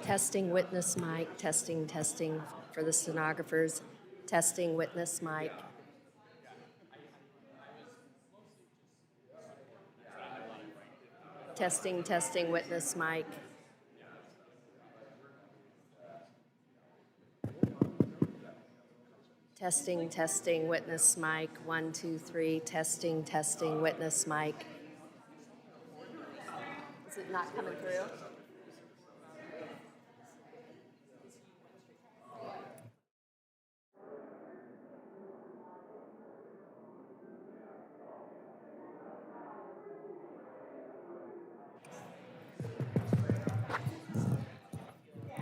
Testing witness mic, testing, testing for the stenographers. Testing witness mic. Testing, testing witness mic. Testing, testing witness mic. 1, 2, 3. Testing, testing witness mic. Is it not coming through?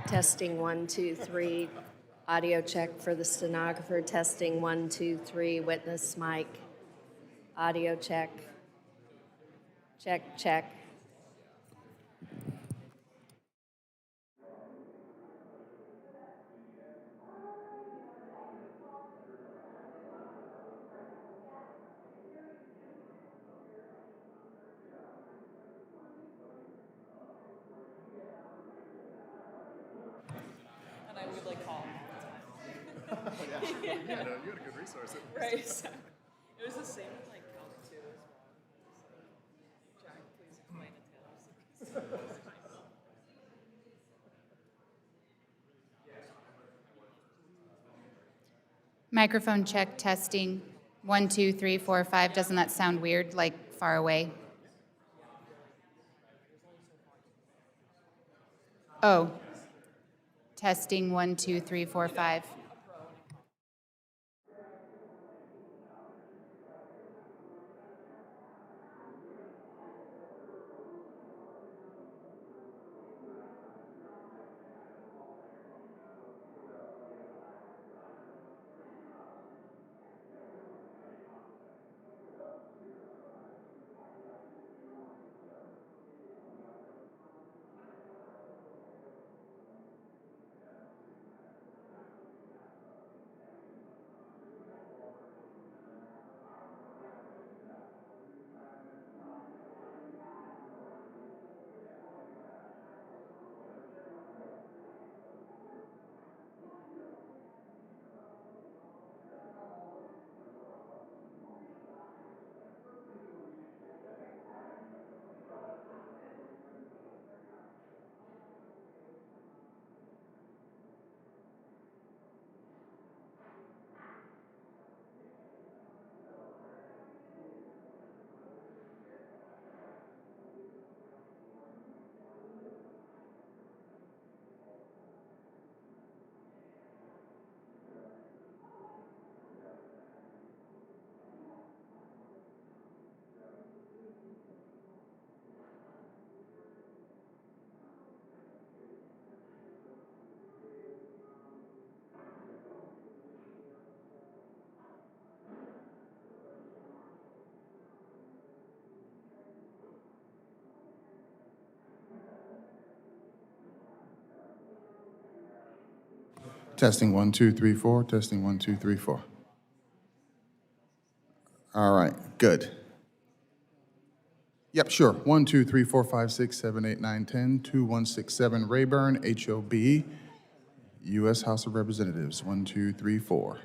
Testing 1, 2, 3. Audio check for the stenographer. Testing 1, 2, 3. Witness mic. Audio check. Check, check. And I would like call him all the time. You had a good resource. Right. So it was the same with like Calc 2 as well. Jack, please explain it to us. Microphone check, testing. 1, 2, 3, 4, 5. Doesn't that sound weird, like far away? Oh. Testing 1, 2, 3, 4, 5. Testing 1, 2, 3, 4. Testing 1, 2, 3, 4. All right, good. Yep, sure. 1, 2, 3, 4, 5, 6, 7, 8, 9, 10. 2167 Rayburn, HOB, U.S. House of Representatives. 1, 2, 3, 4.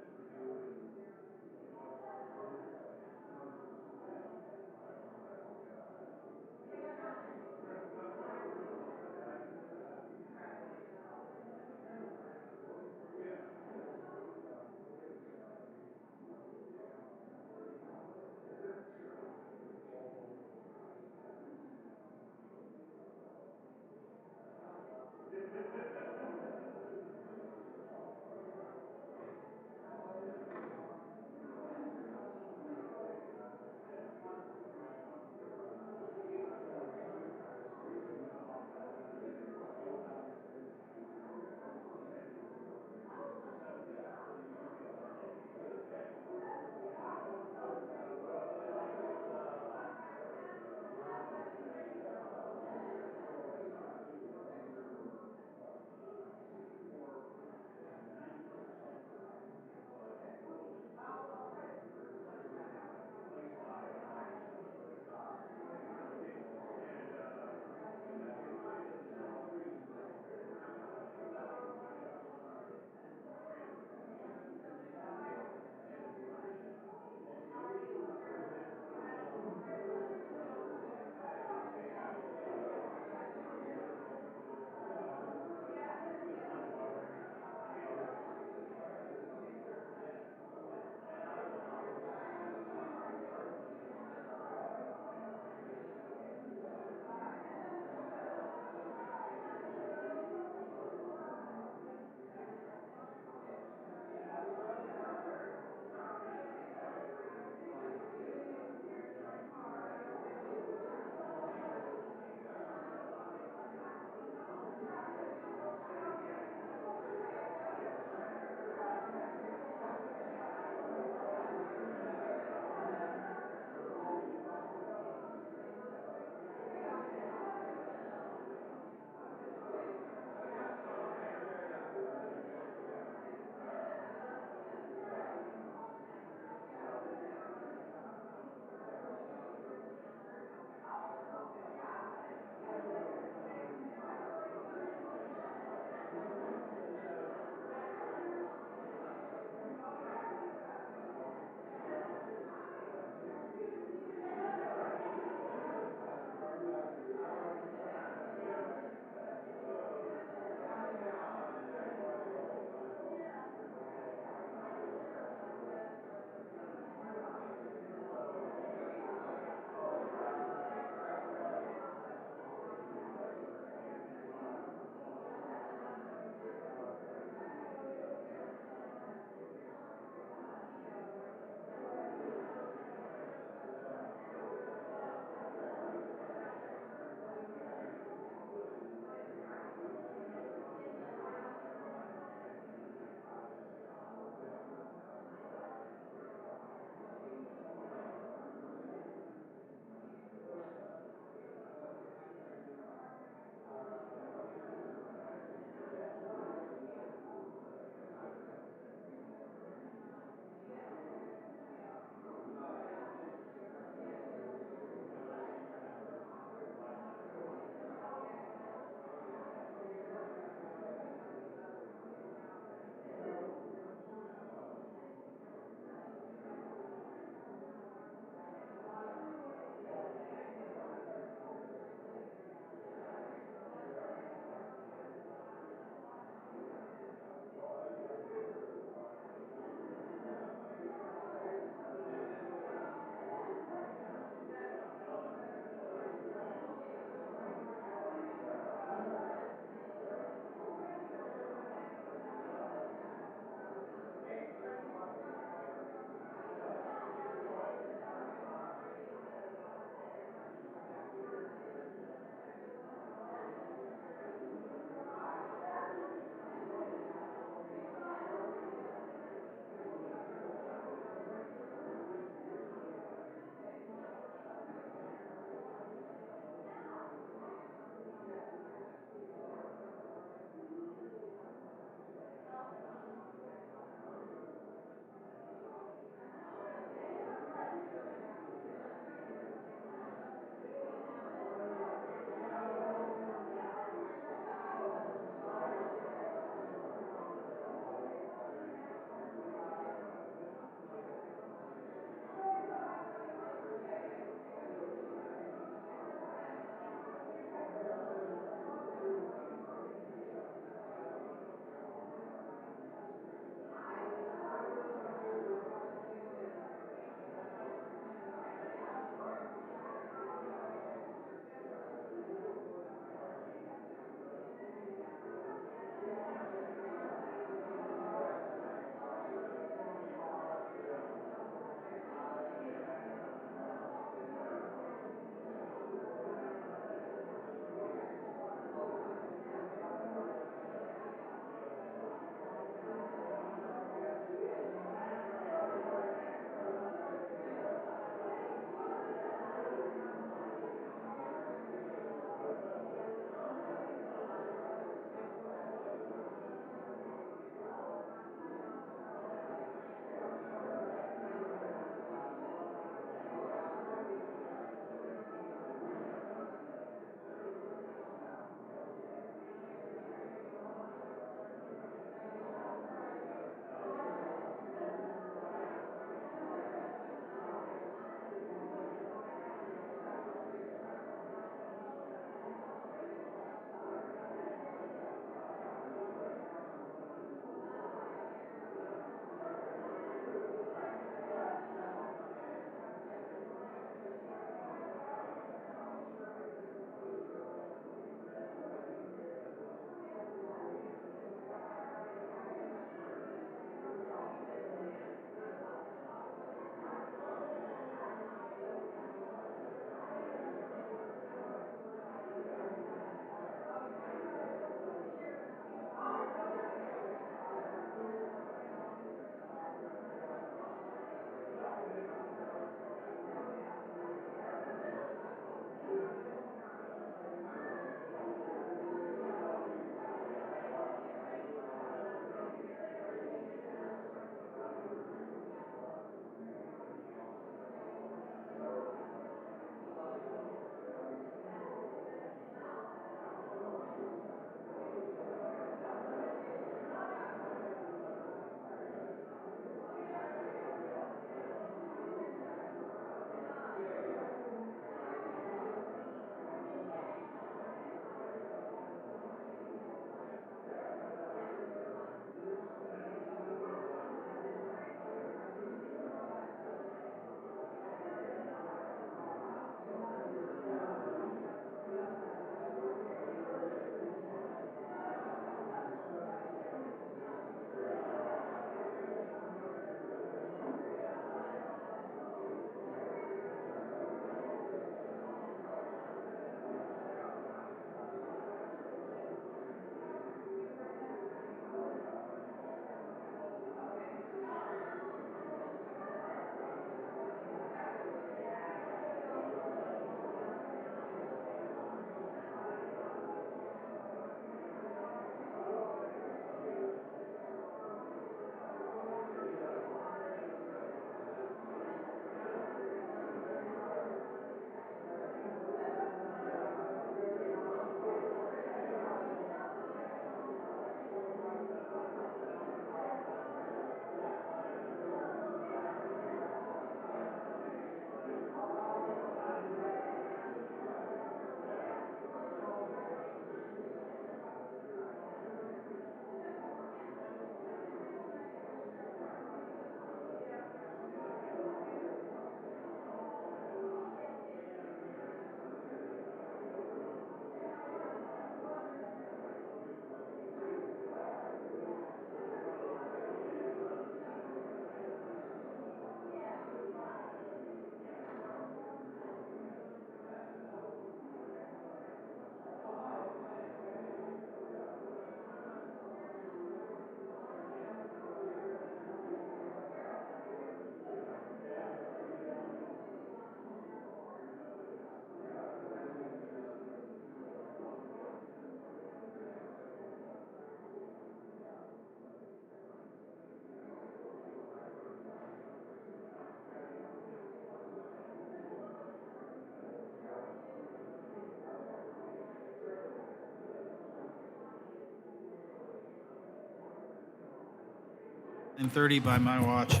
9:30 by my watch.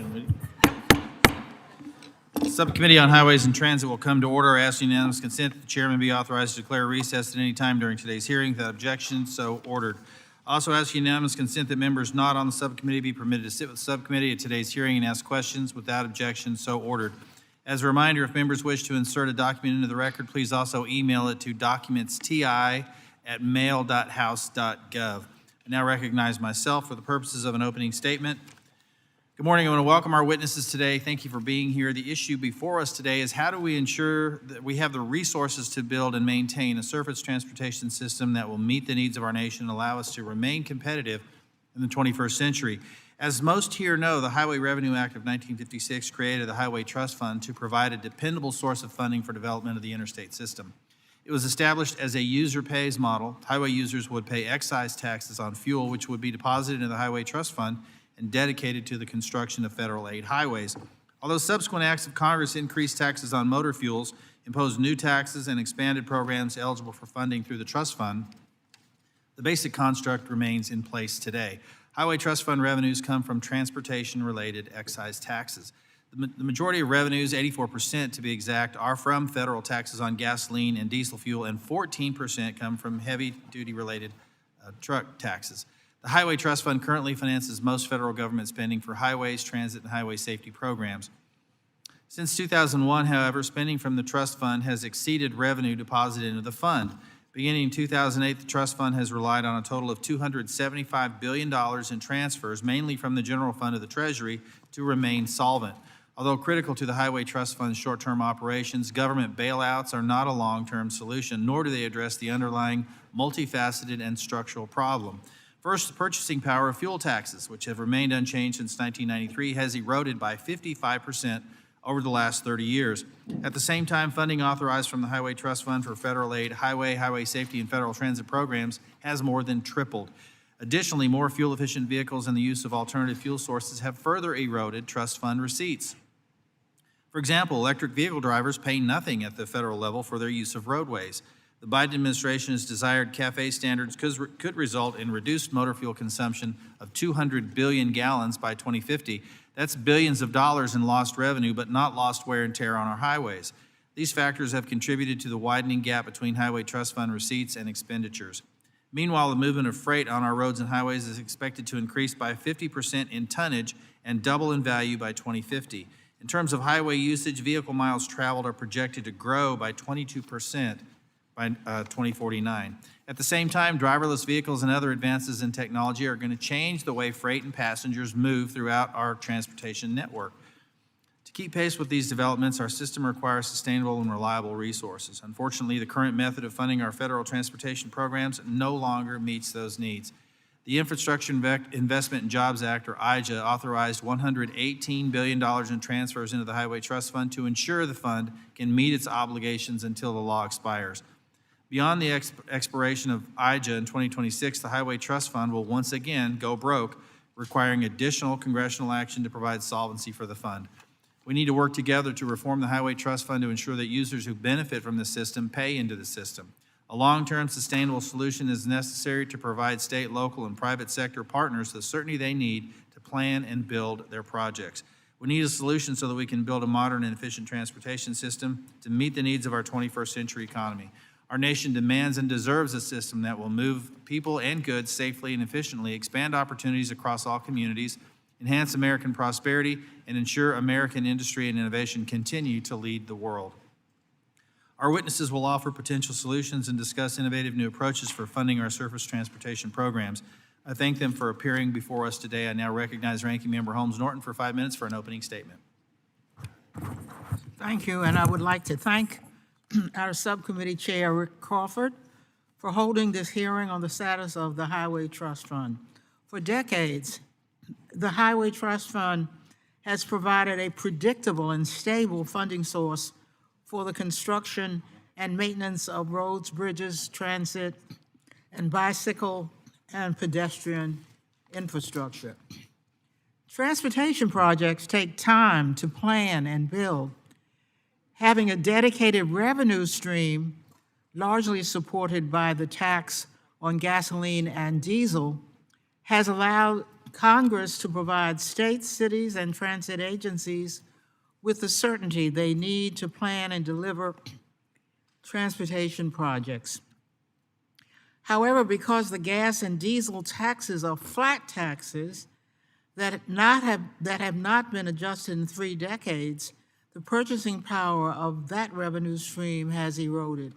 Subcommittee on Highways and Transit will come to order. I ask unanimous consent that the chairman be authorized to declare recess at any time during today's hearing. Without objection, so ordered. Also ask unanimous consent that members not on the subcommittee be permitted to sit with the subcommittee at today's hearing and ask questions. Without objection, so ordered. As a reminder, if members wish to insert a document into the record, please also email it to documentsti@mail.house.gov. I now recognize myself for the purposes of an opening statement. Good morning. I want to welcome our witnesses today. Thank you for being here. The issue before us today is how do we ensure that we have the resources to build and maintain a surface transportation system that will meet the needs of our nation and allow us to remain competitive in the 21st century. As most here know, the Highway Revenue Act of 1956 created the Highway Trust Fund to provide a dependable source of funding for development of the interstate system. It was established as a user pays model. Highway users would pay excise taxes on fuel, which would be deposited in the Highway Trust Fund and dedicated to the construction of federal aid highways. Although subsequent acts of Congress increased taxes on motor fuels, imposed new taxes, and expanded programs eligible for funding through the trust fund, the basic construct remains in place today. Highway Trust Fund revenues come from transportation-related excise taxes. The majority of revenues, 84% to be exact, are from federal taxes on gasoline and diesel fuel, and 14% come from heavy-duty related truck taxes. The Highway Trust Fund currently finances most federal government spending for highways, transit, and highway safety programs. Since 2001, however, spending from the trust fund has exceeded revenue deposited into the fund. Beginning in 2008, the trust fund has relied on a total of $275 billion in transfers, mainly from the general fund of the Treasury, to remain solvent. Although critical to the Highway Trust Fund's short-term operations, government bailouts are not a long-term solution, nor do they address the underlying multifaceted and structural problem. First, the purchasing power of fuel taxes, which have remained unchanged since 1993, has eroded by 55% over the last 30 years. At the same time, funding authorized from the Highway Trust Fund for federal aid, highway safety, and federal transit programs has more than tripled. Additionally, more fuel-efficient vehicles and the use of alternative fuel sources have further eroded trust fund receipts. For example, electric vehicle drivers pay nothing at the federal level for their use of roadways. The Biden administration's desired CAFE standards could result in reduced motor fuel consumption of 200 billion gallons by 2050. That's billions of dollars in lost revenue, but not lost wear and tear on our highways. These factors have contributed to the widening gap between Highway Trust Fund receipts and expenditures. Meanwhile, the movement of freight on our roads and highways is expected to increase by 50% in tonnage and double in value by 2050. In terms of highway usage, vehicle miles traveled are projected to grow by 22% by 2049. At the same time, driverless vehicles and other advances in technology are going to change the way freight and passengers move throughout our transportation network. To keep pace with these developments, our system requires sustainable and reliable resources. Unfortunately, the current method of funding our federal transportation programs no longer meets those needs. The Infrastructure Investment and Jobs Act, or IJA, authorized $118 billion in transfers into the Highway Trust Fund to ensure the fund can meet its obligations until the law expires. Beyond the expiration of IJA in 2026, the Highway Trust Fund will once again go broke, requiring additional congressional action to provide solvency for the fund. We need to work together to reform the Highway Trust Fund to ensure that users who benefit from the system pay into the system. A long-term sustainable solution is necessary to provide state, local, and private sector partners the certainty they need to plan and build their projects. We need a solution so that we can build a modern and efficient transportation system to meet the needs of our 21st century economy. Our nation demands and deserves a system that will move people and goods safely and efficiently, expand opportunities across all communities, enhance American prosperity, and ensure American industry and innovation continue to lead the world. Our witnesses will offer potential solutions and discuss innovative new approaches for funding our surface transportation programs. I thank them for appearing before us today. I now recognize Ranking Member Holmes Norton for 5 minutes for an opening statement. Thank you, and I would like to thank our subcommittee chair, Rick Crawford, for holding this hearing on the status of the Highway Trust Fund. For decades, the Highway Trust Fund has provided a predictable and stable funding source for the construction and maintenance of roads, bridges, transit, and bicycle and pedestrian infrastructure. Transportation projects take time to plan and build. Having a dedicated revenue stream, largely supported by the tax on gasoline and diesel, has allowed Congress to provide states, cities, and transit agencies with the certainty they need to plan and deliver transportation projects. However, because the gas and diesel taxes are flat taxes that have not been adjusted in 3 decades, the purchasing power of that revenue stream has eroded.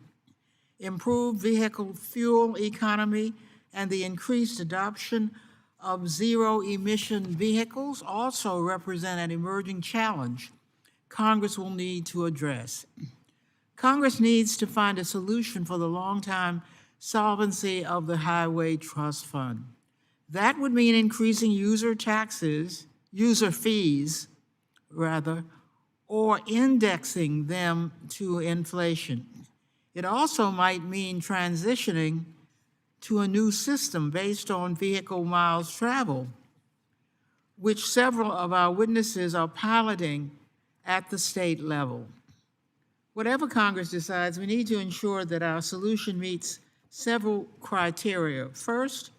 Improved vehicle fuel economy and the increased adoption of zero-emission vehicles also represent an emerging challenge Congress will need to address. Congress needs to find a solution for the long-time solvency of the Highway Trust Fund. That would mean increasing user fees, or indexing them to inflation. It also might mean transitioning to a new system based on vehicle miles traveled, which several of our witnesses are piloting at the state level. Whatever Congress decides, we need to ensure that our solution meets several criteria. First,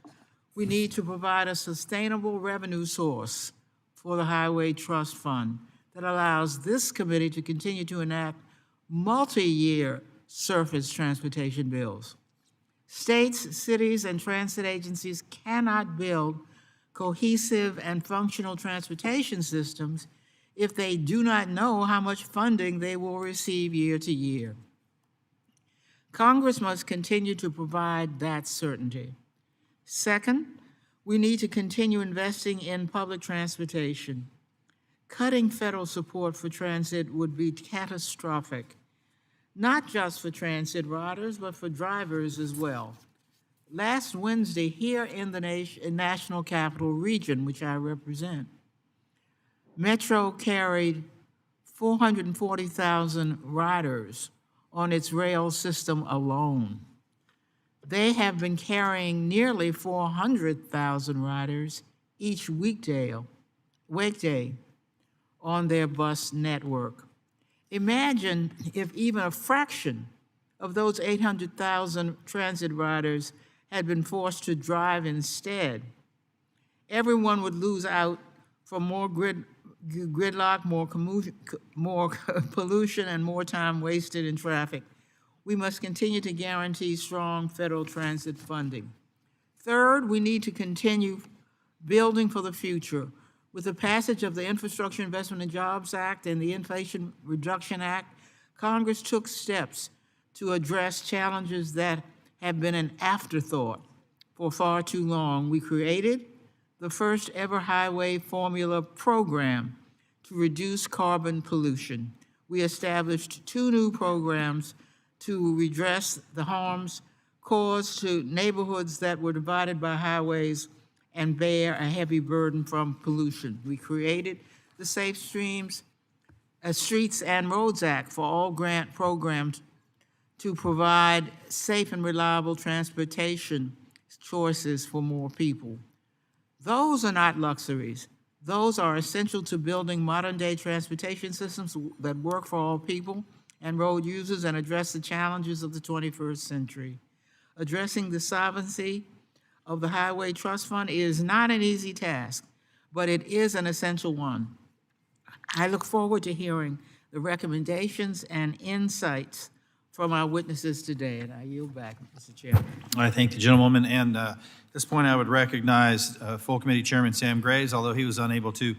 we need to provide a sustainable revenue source for the Highway Trust Fund that allows this committee to continue to enact multi-year surface transportation bills. States, cities, and transit agencies cannot build cohesive and functional transportation systems if they do not know how much funding they will receive year to year. Congress must continue to provide that certainty. Second, we need to continue investing in public transportation. Cutting federal support for transit would be catastrophic, not just for transit riders, but for drivers as well. Last Wednesday, here in the National Capital Region, which I represent, Metro carried 440,000 riders on its rail system alone. They have been carrying nearly 400,000 riders each weekday on their bus network. Imagine if even a fraction of those 800,000 transit riders had been forced to drive instead. Everyone would lose out from more gridlock, more pollution, and more time wasted in traffic. We must continue to guarantee strong federal transit funding. Third, we need to continue building for the future. With the passage of the Infrastructure Investment and Jobs Act and the Inflation Reduction Act, Congress took steps to address challenges that have been an afterthought for far too long. We created the first ever highway formula program to reduce carbon pollution. We established 2 new programs to redress the harms caused to neighborhoods that were divided by highways and bear a heavy burden from pollution. We created the Safe Streets and Roads Act for all grant programs to provide safe and reliable transportation choices for more people. Those are not luxuries. Those are essential to building modern-day transportation systems that work for all people and road users and address the challenges of the 21st century. Addressing the solvency of the Highway Trust Fund is not an easy task, but it is an essential one. I look forward to hearing the recommendations and insights from our witnesses today, and I yield back, Mr. Chairman. I thank the gentlewoman, and at this point I would recognize Full Committee Chairman Sam Graves. Although he was unable to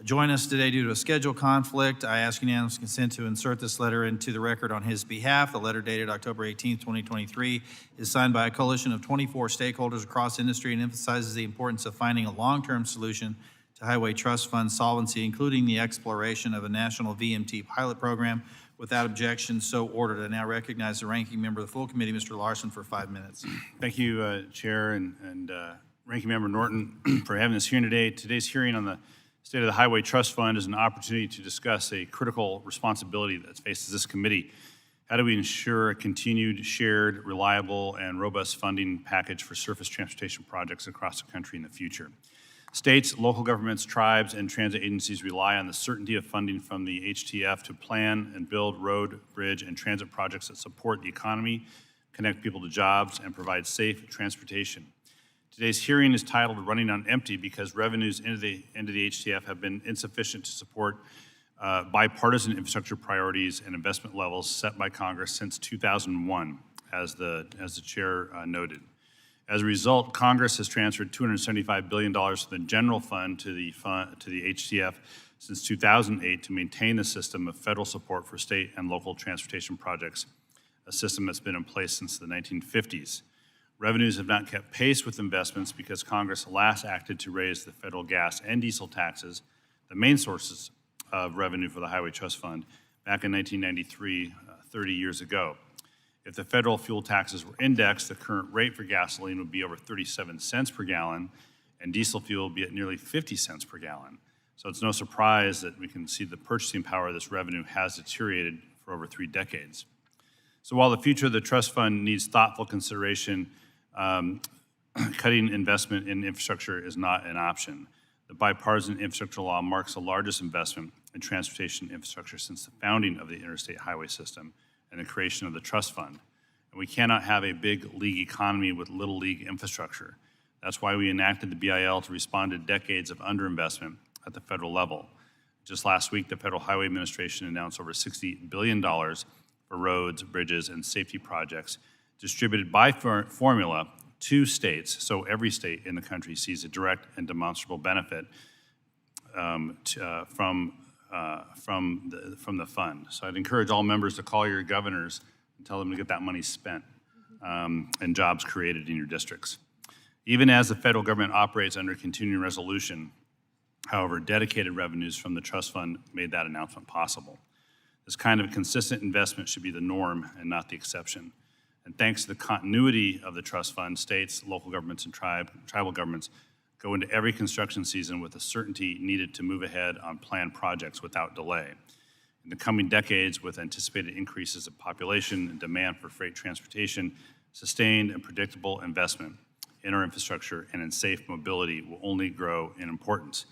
join us today due to a schedule conflict, I ask unanimous consent to insert this letter into the record on his behalf. The letter dated October 18, 2023 is signed by a coalition of 24 stakeholders across industry and emphasizes the importance of finding a long-term solution to Highway Trust Fund solvency, including the exploration of a national VMT pilot program. Without objection, so ordered. I now recognize the ranking member of the full committee, Mr. Larson, for 5 minutes. Thank you, Chair and Ranking Member Norton, for having us here today. Today's hearing on the State of the Highway Trust Fund is an opportunity to discuss a critical responsibility that faces this committee. How do we ensure a continued, shared, reliable, and robust funding package for surface transportation projects across the country in the future? States, local governments, tribes, and transit agencies rely on the certainty of funding from the HTF to plan and build road, bridge, and transit projects that support the economy, connect people to jobs, and provide safe transportation. Today's hearing is titled Running on Empty because revenues into the HTF have been insufficient to support bipartisan infrastructure priorities and investment levels set by Congress since 2001, as the chair noted. As a result, Congress has transferred $275 billion from the general fund to the HTF since 2008 to maintain the system of federal support for state and local transportation projects, a system that's been in place since the 1950s. Revenues have not kept pace with investments because Congress last acted to raise the federal gas and diesel taxes, the main sources of revenue for the Highway Trust Fund, back in 1993, 30 years ago. If the federal fuel taxes were indexed, the current rate for gasoline would be over 37 cents per gallon, and diesel fuel would be at nearly 50 cents per gallon. So it's no surprise that we can see the purchasing power of this revenue has deteriorated for over 3 decades. So while the future of the trust fund needs thoughtful consideration, cutting investment in infrastructure is not an option. The bipartisan infrastructure law marks the largest investment in transportation infrastructure since the founding of the interstate highway system and the creation of the trust fund. And we cannot have a big league economy with little league infrastructure. That's why we enacted the BIL to respond to decades of underinvestment at the federal level. Just last week, the Federal Highway Administration announced over $60 billion for roads, bridges, and safety projects distributed by formula to states, so every state in the country sees a direct and demonstrable benefit from the fund. So I'd encourage all members to call your governors and tell them to get that money spent and jobs created in your districts. Even as the federal government operates under continuing resolution, however, dedicated revenues from the trust fund made that announcement possible. This kind of consistent investment should be the norm and not the exception. And thanks to the continuity of the trust fund, states, local governments, and tribal governments go into every construction season with the certainty needed to move ahead on planned projects without delay. In the coming decades, with anticipated increases of population and demand for freight transportation, sustained and predictable investment in our infrastructure and in safe mobility will only grow in importance.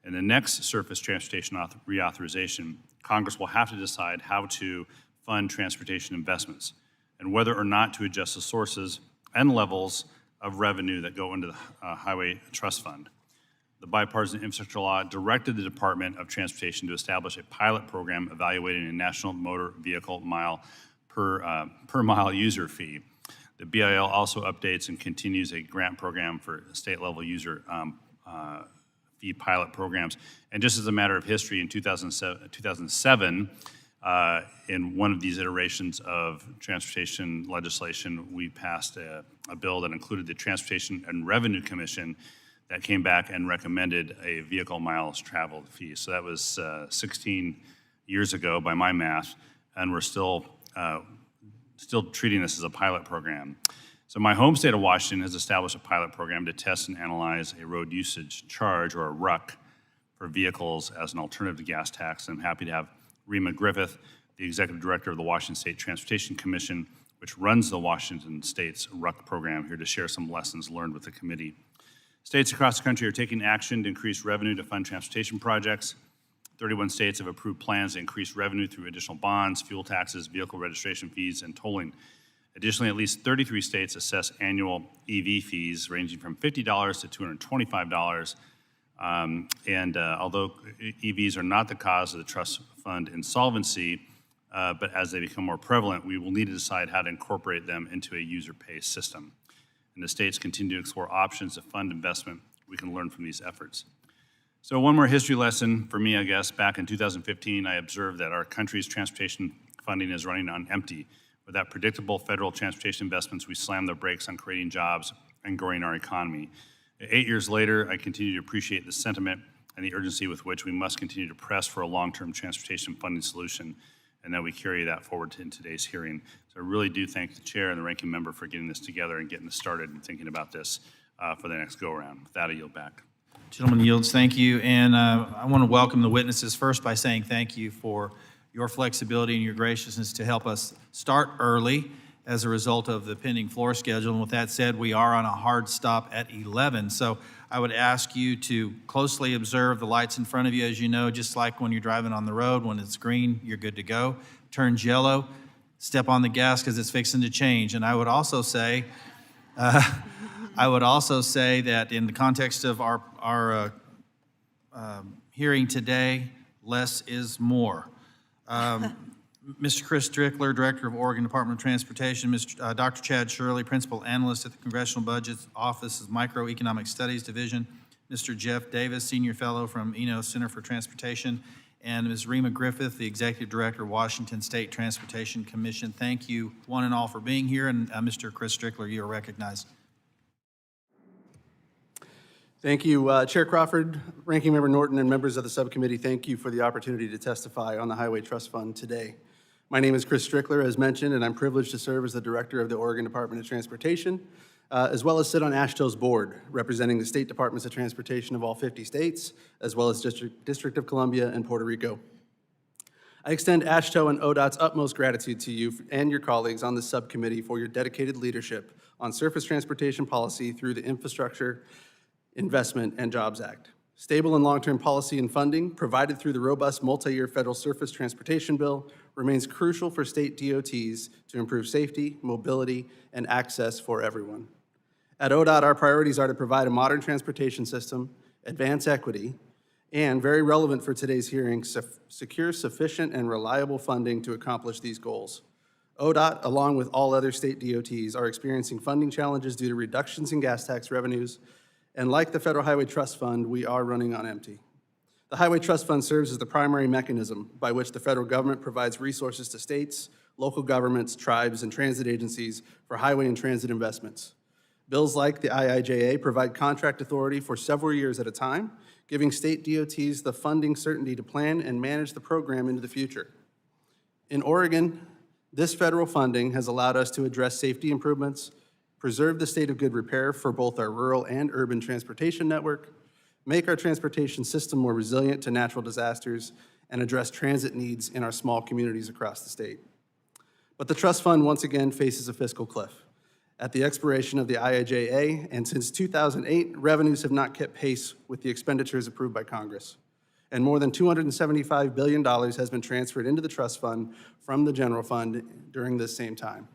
In the next surface transportation reauthorization, Congress will have to decide how to fund transportation investments and whether or not to adjust the sources and levels of revenue that go into the Highway Trust Fund. The bipartisan infrastructure law directed the Department of Transportation to establish a pilot program evaluating a national motor vehicle mile per mile user fee. The BIL also updates and continues a grant program for state-level user fee pilot programs. And just as a matter of history, in 2007 in one of these iterations of transportation legislation, we passed a bill that included the Transportation and Revenue Commission that came back and recommended a vehicle miles traveled fee. So that was 16 years ago by my math, and we're still treating this as a pilot program. So my home state of Washington has established a pilot program to test and analyze a road usage charge, or a RUC, for vehicles as an alternative to gas tax. I'm happy to have Rima Griffith, the executive director of the Washington State Transportation Commission, which runs the Washington State's RUC program, here to share some lessons learned with the committee. States across the country are taking action to increase revenue to fund transportation projects. 31 states have approved plans to increase revenue through additional bonds, fuel taxes, vehicle registration fees, and tolling. Additionally, at least 33 states assess annual EV fees ranging from $50 to $225. Although EVs are not the cause of the trust fund insolvency, but as they become more prevalent, we will need to decide how to incorporate them into a user pay system. And the states continue to explore options to fund investment. We can learn from these efforts. So one more history lesson for me, I guess. Back in 2015, I observed that our country's transportation funding is running on empty. Without predictable federal transportation investments, we slam the brakes on creating jobs and growing our economy. 8 years later, I continue to appreciate the sentiment and the urgency with which we must continue to press for a long-term transportation funding solution, and that we carry that forward in today's hearing. So I really do thank the chair and the ranking member for getting this together and getting this started and thinking about this for the next go-around. With that, I yield back. Gentleman yields, thank you. And I want to welcome the witnesses first by saying thank you for your flexibility and your graciousness to help us start early as a result of the pending floor schedule. And with that said, we are on a hard stop at 11. So I would ask you to closely observe the lights in front of you. As you know, just like when you're driving on the road, when it's green, you're good to go. Turns yellow, step on the gas because it's fixing to change. And I would also say, I would also say that in the context of our hearing today, less is more. Mr. Chris Strickler, Director of Oregon Department of Transportation, Dr. Chad Shirley, Principal Analyst at the Congressional Budget Office's Microeconomic Studies Division, Mr. Jeff Davis, Senior Fellow from Eno Center for Transportation, and Ms. Rima Griffith, the Executive Director of Washington State Transportation Commission. Thank you, one and all, for being here, and Mr. Chris Strickler, you are recognized. Thank you, Chair Crawford, Ranking Member Norton, and members of the subcommittee. Thank you for the opportunity to testify on the Highway Trust Fund today. My name is Chris Strickler, as mentioned, and I'm privileged to serve as the Director of the Oregon Department of Transportation, as well as sit on AASHTO's board, representing the state departments of transportation of all 50 states, as well as District of Columbia and Puerto Rico. I extend AASHTO and ODOT's utmost gratitude to you and your colleagues on the subcommittee for your dedicated leadership on surface transportation policy through the Infrastructure Investment and Jobs Act. Stable and long-term policy and funding provided through the robust multi-year federal surface transportation bill remains crucial for state DOTs to improve safety, mobility, and access for everyone. At ODOT, our priorities are to provide a modern transportation system, advance equity, and, very relevant for today's hearing, secure sufficient and reliable funding to accomplish these goals. ODOT, along with all other state DOTs, are experiencing funding challenges due to reductions in gas tax revenues, and like the Federal Highway Trust Fund, we are running on empty. The Highway Trust Fund serves as the primary mechanism by which the federal government provides resources to states, local governments, tribes, and transit agencies for highway and transit investments. Bills like the IIJA provide contract authority for several years at a time, giving state DOTs the funding certainty to plan and manage the program into the future. In Oregon, this federal funding has allowed us to address safety improvements, preserve the state of good repair for both our rural and urban transportation network, make our transportation system more resilient to natural disasters, and address transit needs in our small communities across the state. But the trust fund once again faces a fiscal cliff. At the expiration of the IIJA, and since 2008, revenues have not kept pace with the expenditures approved by Congress. And more than $275 billion has been transferred into the trust fund from the general fund during this same time.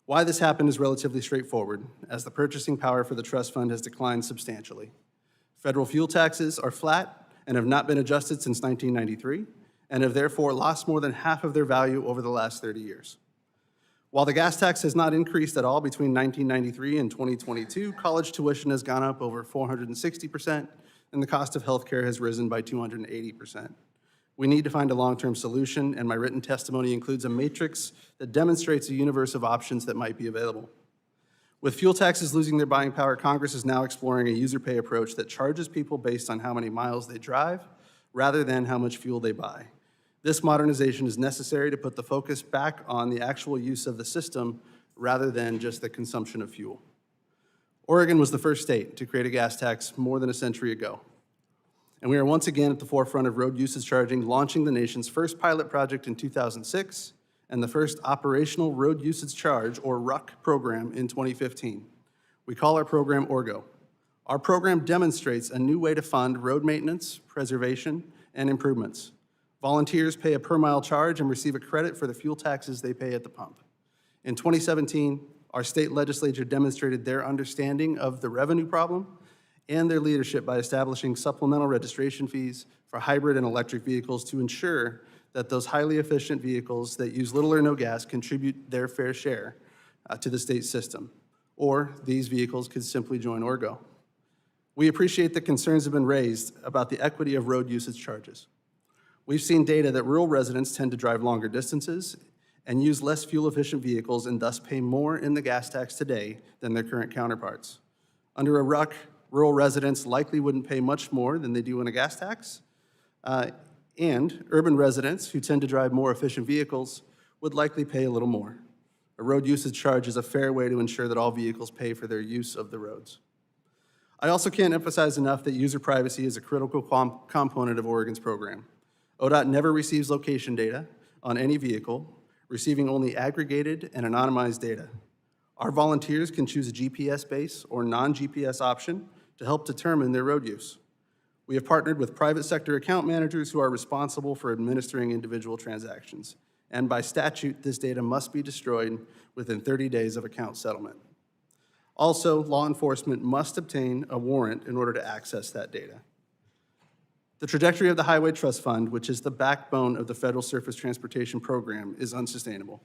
Why this happened is relatively straightforward, as the purchasing power for the trust fund has declined substantially. Federal fuel taxes are flat and have not been adjusted since 1993, and have therefore lost more than half of their value over the last 30 years. While the gas tax has not increased at all between 1993 and 2022, college tuition has gone up over 460%, and the cost of healthcare has risen by 280%. We need to find a long-term solution, and my written testimony includes a matrix that demonstrates a universe of options that might be available. With fuel taxes losing their buying power, Congress is now exploring a user pay approach that charges people based on how many miles they drive rather than how much fuel they buy. This modernization is necessary to put the focus back on the actual use of the system rather than just the consumption of fuel. Oregon was the first state to create a gas tax more than a century ago. And we are once again at the forefront of road usage charging, launching the nation's first pilot project in 2006 and the first operational road usage charge, or RUC, program in 2015. We call our program ORGO. Our program demonstrates a new way to fund road maintenance, preservation, and improvements. Volunteers pay a per-mile charge and receive a credit for the fuel taxes they pay at the pump. In 2017, our state legislature demonstrated their understanding of the revenue problem and their leadership by establishing supplemental registration fees for hybrid and electric vehicles to ensure that those highly efficient vehicles that use little or no gas contribute their fair share to the state system, or these vehicles could simply join ORGO. We appreciate that concerns have been raised about the equity of road usage charges. We've seen data that rural residents tend to drive longer distances and use less fuel-efficient vehicles and thus pay more in the gas tax today than their current counterparts. Under a RUC, rural residents likely wouldn't pay much more than they do in a gas tax, and urban residents who tend to drive more efficient vehicles would likely pay a little more. A road usage charge is a fair way to ensure that all vehicles pay for their use of the roads. I also can't emphasize enough that user privacy is a critical component of Oregon's program. ODOT never receives location data on any vehicle, receiving only aggregated and anonymized data. Our volunteers can choose a GPS base or non-GPS option to help determine their road use. We have partnered with private sector account managers who are responsible for administering individual transactions. And by statute, this data must be destroyed within 30 days of account settlement. Also, law enforcement must obtain a warrant in order to access that data. The trajectory of the Highway Trust Fund, which is the backbone of the Federal Surface Transportation Program, is unsustainable.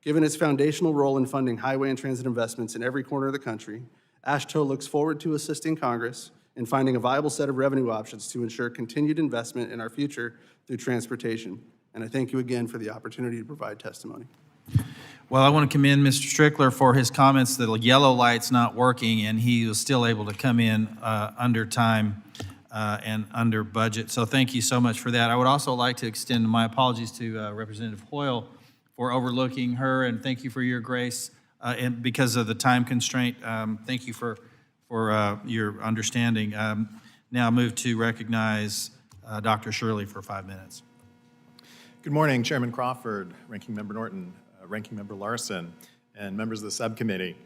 Given its foundational role in funding highway and transit investments in every corner of the country, AASHTO looks forward to assisting Congress in finding a viable set of revenue options to ensure continued investment in our future through transportation. And I thank you again for the opportunity to provide testimony. Well, I want to commend Mr. Strickler for his comments that the yellow light's not working, and he was still able to come in under time and under budget. So thank you so much for that. I would also like to extend my apologies to Representative Hoyle for overlooking her, and thank you for your grace. And because of the time constraint, thank you for your understanding. Now move to recognize Dr. Shirley for 5 minutes. Good morning, Chairman Crawford, Ranking Member Norton, Ranking Member Larson, and members of the subcommittee.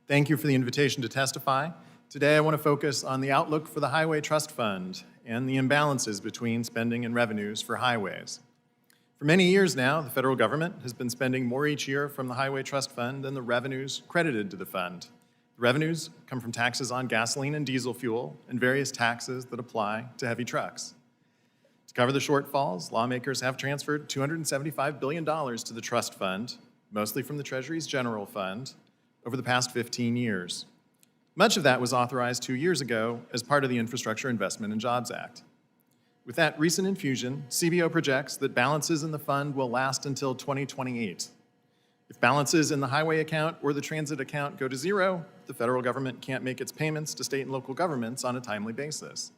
Thank you for the invitation to testify. Today I want to focus on the outlook for the Highway Trust Fund and the imbalances between spending and revenues for highways. For many years now, the federal government has been spending more each year from the Highway Trust Fund than the revenues credited to the fund. The revenues come from taxes on gasoline and diesel fuel and various taxes that apply to heavy trucks. To cover the shortfalls, lawmakers have transferred $275 billion to the trust fund, mostly from the Treasury's General Fund, over the past 15 years. Much of that was authorized 2 years ago as part of the Infrastructure Investment and Jobs Act. With that recent infusion, CBO projects that balances in the fund will last until 2028. If balances in the highway account or the transit account go to zero, the federal government can't make its payments to state and local governments on a timely basis.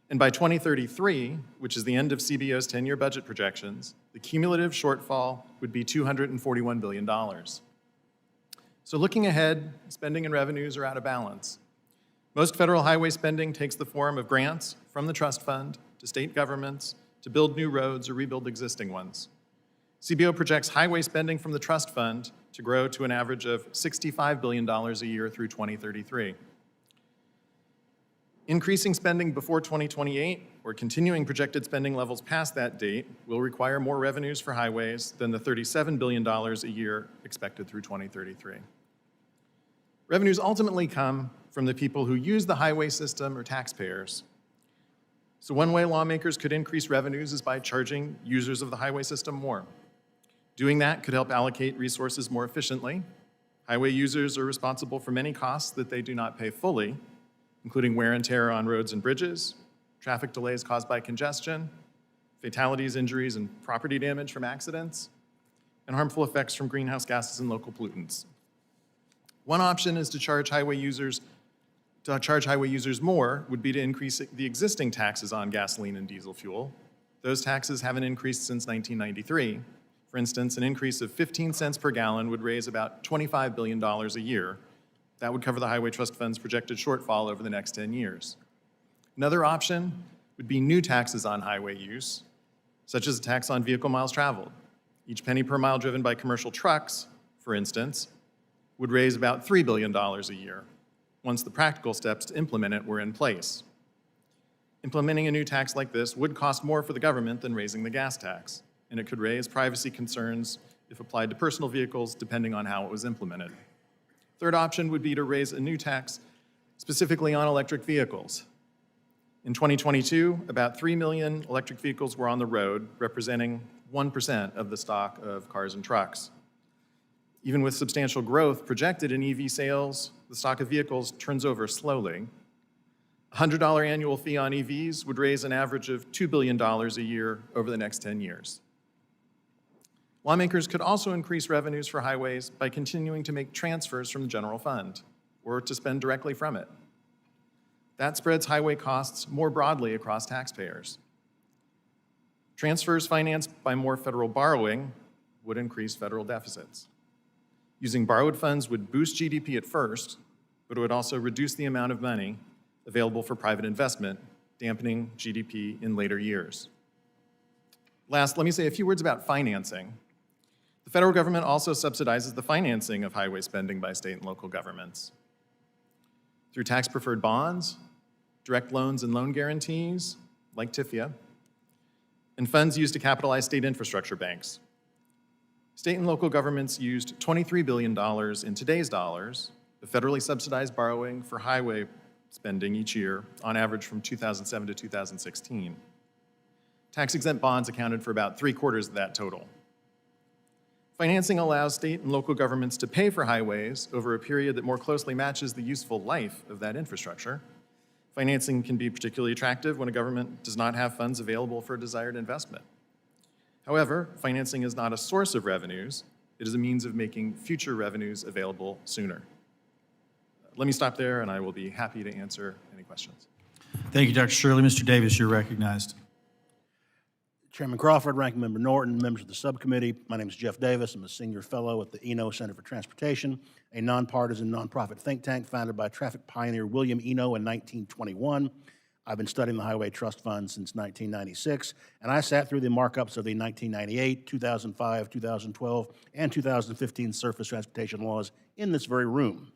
And by 2033, which is the end of CBO's 10-year budget projections, the cumulative shortfall would be $241 billion. So looking ahead, spending and revenues are out of balance. Most federal highway spending takes the form of grants from the trust fund to state governments to build new roads or rebuild existing ones. CBO projects highway spending from the trust fund to grow to an average of $65 billion a year through 2033. Increasing spending before 2028 or continuing projected spending levels past that date will require more revenues for highways than the $37 billion a year expected through 2033. Revenues ultimately come from the people who use the highway system or taxpayers. So one way lawmakers could increase revenues is by charging users of the highway system more. Doing that could help allocate resources more efficiently. Highway users are responsible for many costs that they do not pay fully, including wear and tear on roads and bridges, traffic delays caused by congestion, fatalities, injuries, and property damage from accidents, and harmful effects from greenhouse gases and local pollutants. One option is to charge highway users more would be to increase the existing taxes on gasoline and diesel fuel. Those taxes haven't increased since 1993. For instance, an increase of 15 cents per gallon would raise about $25 billion a year. That would cover the Highway Trust Fund's projected shortfall over the next 10 years. Another option would be new taxes on highway use, such as a tax on vehicle miles traveled. Each penny per mile driven by commercial trucks, for instance, would raise about $3 billion a year, once the practical steps to implement it were in place. Implementing a new tax like this would cost more for the government than raising the gas tax, and it could raise privacy concerns if applied to personal vehicles, depending on how it was implemented. Third option would be to raise a new tax specifically on electric vehicles. In 2022, about 3 million electric vehicles were on the road, representing 1% of the stock of cars and trucks. Even with substantial growth projected in EV sales, the stock of vehicles turns over slowly. A $100 annual fee on EVs would raise an average of $2 billion a year over the next 10 years. Lawmakers could also increase revenues for highways by continuing to make transfers from the general fund or to spend directly from it. That spreads highway costs more broadly across taxpayers. Transfers financed by more federal borrowing would increase federal deficits. Using borrowed funds would boost GDP at first, but it would also reduce the amount of money available for private investment, dampening GDP in later years. Last, let me say a few words about financing. The federal government also subsidizes the financing of highway spending by state and local governments. Through tax-preferred bonds, direct loans and loan guarantees, like TIFIA, and funds used to capitalize state infrastructure banks. State and local governments used $23 billion in today's dollars the federally subsidized borrowing for highway spending each year, on average from 2007 to 2016. Tax-exempt bonds accounted for about 3/4 of that total. Financing allows state and local governments to pay for highways over a period that more closely matches the useful life of that infrastructure. Financing can be particularly attractive when a government does not have funds available for a desired investment. However, financing is not a source of revenues. It is a means of making future revenues available sooner. Let me stop there, and I will be happy to answer any questions. Thank you, Dr. Shirley. Mr. Davis, you're recognized. Chairman Crawford, Ranking Member Norton, members of the subcommittee, my name is Jeff Davis. I'm a senior fellow at the Eno Center for Transportation, a nonpartisan nonprofit think tank founded by traffic pioneer William Eno in 1921. I've been studying the Highway Trust Fund since 1996, and I sat through the markups of the 1998, 2005, 2012, and 2015 surface transportation laws in this very room.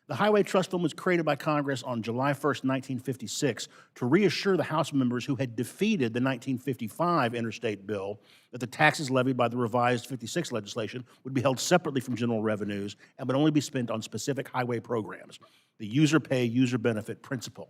The Highway Trust Fund was created by Congress on July 1st, 1956, to reassure the House members who had defeated the 1955 interstate bill that the taxes levied by the revised 56 legislation would be held separately from general revenues and would only be spent on specific highway programs, the user pay, user benefit principle.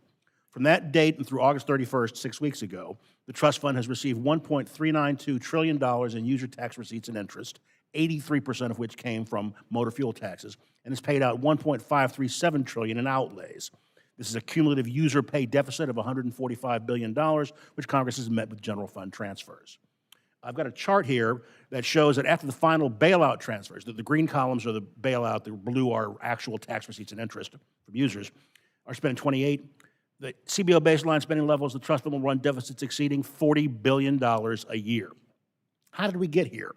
From that date and through August 31st, 6 weeks ago, the trust fund has received $1.392 trillion in user tax receipts and interest, 83% of which came from motor fuel taxes, and has paid out $1.537 trillion in outlays. This is a cumulative user pay deficit of $145 billion, which Congress has met with general fund transfers. I've got a chart here that shows that after the final bailout transfers, the green columns are the bailout, the blue are actual tax receipts and interest from users, are spending 28. The CBO baseline spending levels, the trust fund will run deficits exceeding $40 billion a year. How did we get here?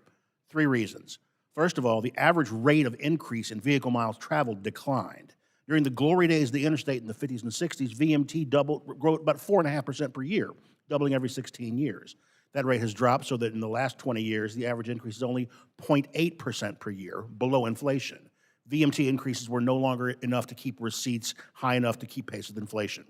3 reasons. First of all, the average rate of increase in vehicle miles traveled declined. During the glory days of the interstate in the 50s and 60s, VMT grew about 4.5% per year, doubling every 16 years. That rate has dropped so that in the last 20 years, the average increase is only 0.8% per year, below inflation. VMT increases were no longer enough to keep receipts high enough to keep pace with inflation.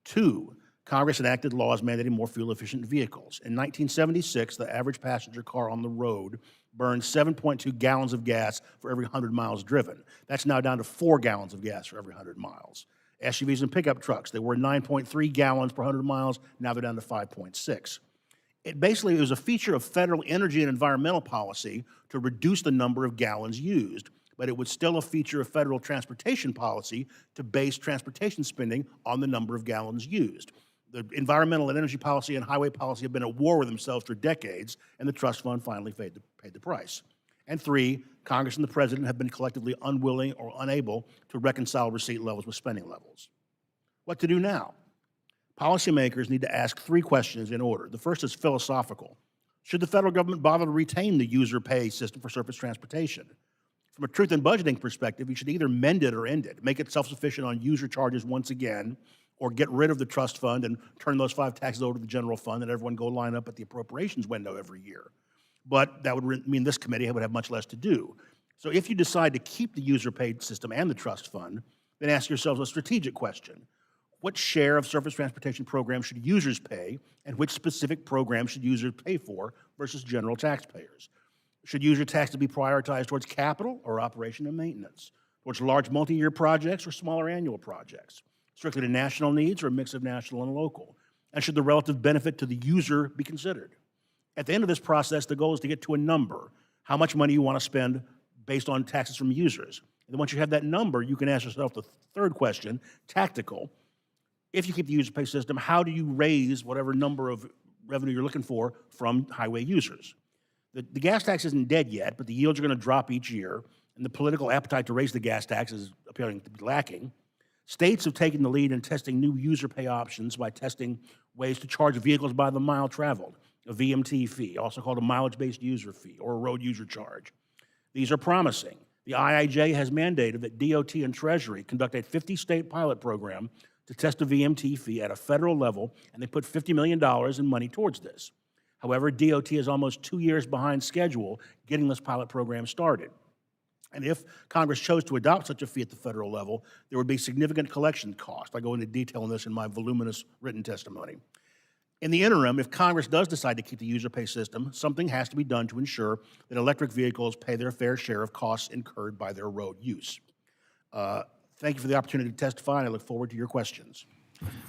2, Congress enacted laws mandating more fuel-efficient vehicles. In 1976, the average passenger car on the road burned 7.2 gallons of gas for every 100 miles driven. That's now down to 4 gallons of gas for every 100 miles. SUVs and pickup trucks, they were 9.3 gallons per 100 miles. Now they're down to 5.6. It was a feature of federal energy and environmental policy to reduce the number of gallons used, but it was still a feature of federal transportation policy to base transportation spending on the number of gallons used. The environmental and energy policy and highway policy have been at war with themselves for decades, and the trust fund finally paid the price. And 3, Congress and the President have been collectively unwilling or unable to reconcile receipt levels with spending levels. What to do now? Policymakers need to ask 3 questions in order. The first is philosophical. Should the federal government bother to retain the user pay system for surface transportation? From a truth in budgeting perspective, you should either mend it or end it, make it self-sufficient on user charges once again, or get rid of the trust fund and turn those 5 taxes over to the general fund and everyone go line up at the appropriations window every year. But that would mean this committee would have much less to do. So if you decide to keep the user paid system and the trust fund, then ask yourselves a strategic question. What share of surface transportation programs should users pay, and which specific programs should users pay for versus general taxpayers? Should user taxes be prioritized towards capital or operation and maintenance? Towards large multi-year projects or smaller annual projects? Strictly to national needs or a mix of national and local? And should the relative benefit to the user be considered? At the end of this process, the goal is to get to a number, how much money you want to spend based on taxes from users. And then once you have that number, you can ask yourself the third question, tactical. If you keep the user pay system, how do you raise whatever number of revenue you're looking for from highway users? The gas tax isn't dead yet, but the yields are going to drop each year, and the political appetite to raise the gas tax is appearing to be lacking. States have taken the lead in testing new user pay options by testing ways to charge vehicles by the mile traveled, a VMT fee, also called a mileage-based user fee, or a road user charge. These are promising. The IIJ has mandated that DOT and Treasury conduct a 50-state pilot program to test a VMT fee at a federal level, and they put $50 million in money towards this. However, DOT is almost 2 years behind schedule getting this pilot program started. And if Congress chose to adopt such a fee at the federal level, there would be significant collection costs. I go into detail on this in my voluminous written testimony. In the interim, if Congress does decide to keep the user pay system, something has to be done to ensure that electric vehicles pay their fair share of costs incurred by their road use. Thank you for the opportunity to testify, and I look forward to your questions.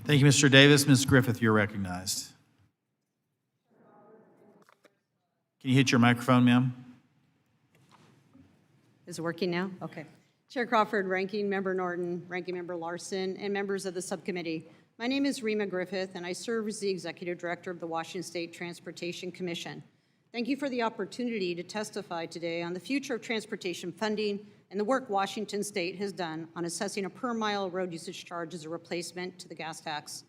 Thank you, Mr. Davis. Ms. Griffith, you're recognized. Can you hit your microphone, ma'am? Is it working now? Okay. Chair Crawford, Ranking Member Norton, Ranking Member Larson, and members of the subcommittee. My name is Rima Griffith, and I serve as the Executive Director of the Washington State Transportation Commission. Thank you for the opportunity to testify today on the future of transportation funding and the work Washington State has done on assessing a per-mile road usage charge as a replacement to the gas tax.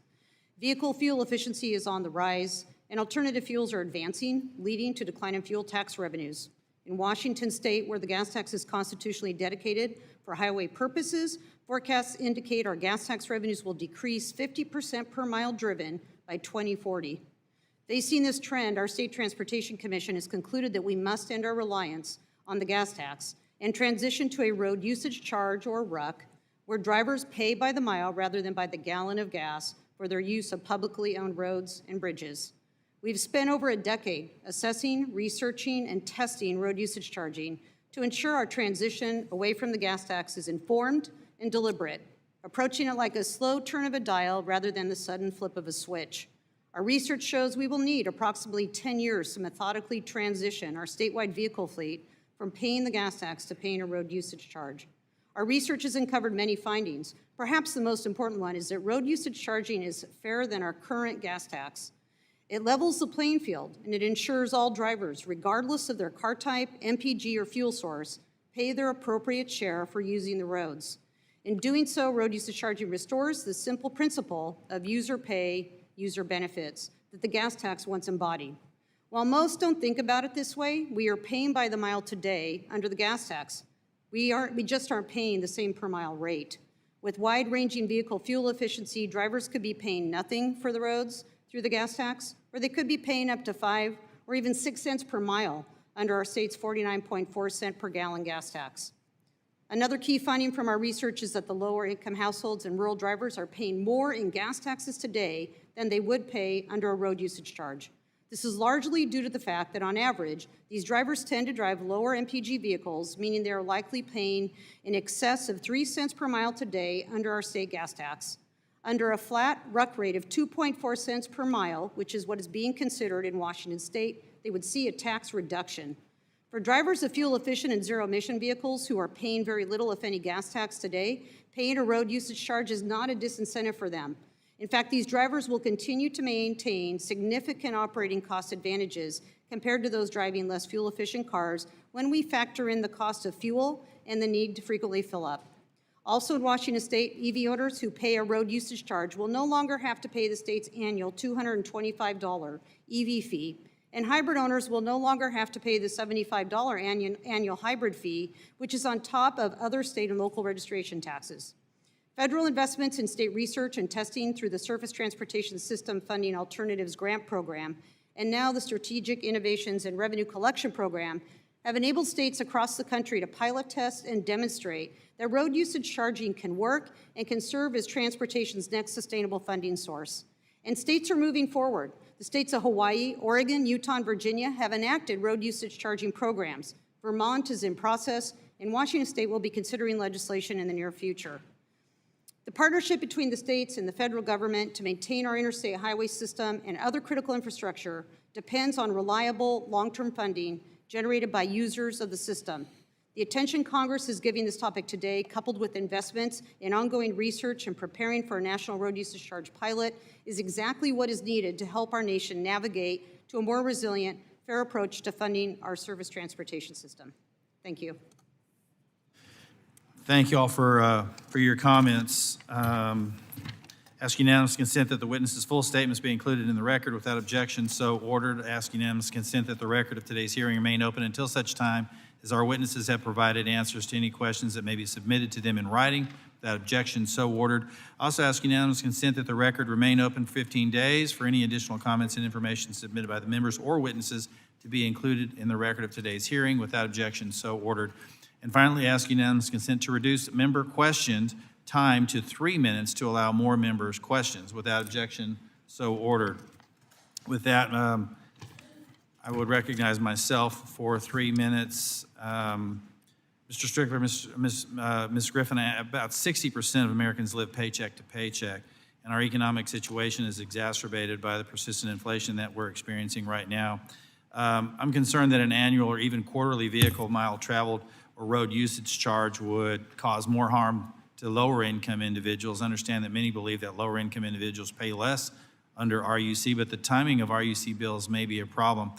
Vehicle fuel efficiency is on the rise, and alternative fuels are advancing, leading to decline in fuel tax revenues. In Washington State, where the gas tax is constitutionally dedicated for highway purposes, forecasts indicate our gas tax revenues will decrease 50% per mile driven by 2040. Facing this trend, our State Transportation Commission has concluded that we must end our reliance on the gas tax and transition to a road usage charge, or RUC, where drivers pay by the mile rather than by the gallon of gas for their use of publicly owned roads and bridges. We've spent over a decade assessing, researching, and testing road usage charging to ensure our transition away from the gas tax is informed and deliberate, approaching it like a slow turn of a dial rather than the sudden flip of a switch. Our research shows we will need approximately 10 years to methodically transition our statewide vehicle fleet from paying the gas tax to paying a road usage charge. Our research has uncovered many findings. Perhaps the most important one is that road usage charging is fairer than our current gas tax. It levels the playing field, and it ensures all drivers, regardless of their car type, MPG, or fuel source, pay their appropriate share for using the roads. In doing so, road usage charging restores the simple principle of user pay, user benefits that the gas tax once embodied. While most don't think about it this way, we are paying by the mile today under the gas tax. We just aren't paying the same per mile rate. With wide-ranging vehicle fuel efficiency, drivers could be paying nothing for the roads through the gas tax, or they could be paying up to 5 or even 6 cents per mile under our state's 49.4 cent per gallon gas tax. Another key finding from our research is that the lower income households and rural drivers are paying more in gas taxes today than they would pay under a road usage charge. This is largely due to the fact that on average, these drivers tend to drive lower MPG vehicles, meaning they are likely paying in excess of 3 cents per mile today under our state gas tax. Under a flat RUC rate of 2.4 cents per mile, which is what is being considered in Washington State, they would see a tax reduction. For drivers of fuel-efficient and zero-emission vehicles who are paying very little, if any, gas tax today, paying a road usage charge is not a disincentive for them. In fact, these drivers will continue to maintain significant operating cost advantages compared to those driving less fuel-efficient cars when we factor in the cost of fuel and the need to frequently fill up. Also in Washington State, EV owners who pay a road usage charge will no longer have to pay the state's annual $225 EV fee, and hybrid owners will no longer have to pay the $75 annual hybrid fee, which is on top of other state and local registration taxes. Federal investments in state research and testing through the Surface Transportation System Funding Alternatives Grant Program, and now the Strategic Innovations and Revenue Collection Program, have enabled states across the country to pilot test and demonstrate that road usage charging can work and can serve as transportation's next sustainable funding source. And states are moving forward. The states of Hawaii, Oregon, Utah, and Virginia have enacted road usage charging programs. Vermont is in process, and Washington State will be considering legislation in the near future. The partnership between the states and the federal government to maintain our interstate highway system and other critical infrastructure depends on reliable, long-term funding generated by users of the system. The attention Congress is giving this topic today, coupled with investments in ongoing research and preparing for a national road usage charge pilot, is exactly what is needed to help our nation navigate to a more resilient, fair approach to funding our service transportation system. Thank you. Thank you all for your comments. Ask unanimous consent that the witness's full statements be included in the record without objection. So ordered. Ask unanimous consent that the record of today's hearing remain open until such time as our witnesses have provided answers to any questions that may be submitted to them in writing. Without objection, so ordered. Also ask unanimous consent that the record remain open for 15 days for any additional comments and information submitted by the members or witnesses to be included in the record of today's hearing. Without objection, so ordered. And finally, ask unanimous consent to reduce member questions time to 3 minutes to allow more members questions. Without objection, so ordered. With that, I would recognize myself for 3 minutes. Mr. Strickler, Ms. Griffin, about 60% of Americans live paycheck to paycheck, and our economic situation is exacerbated by the persistent inflation that we're experiencing right now. I'm concerned that an annual or even quarterly vehicle mile traveled or road usage charge would cause more harm to lower-income individuals. I understand that many believe that lower-income individuals pay less under RUC, but the timing of RUC bills may be a problem.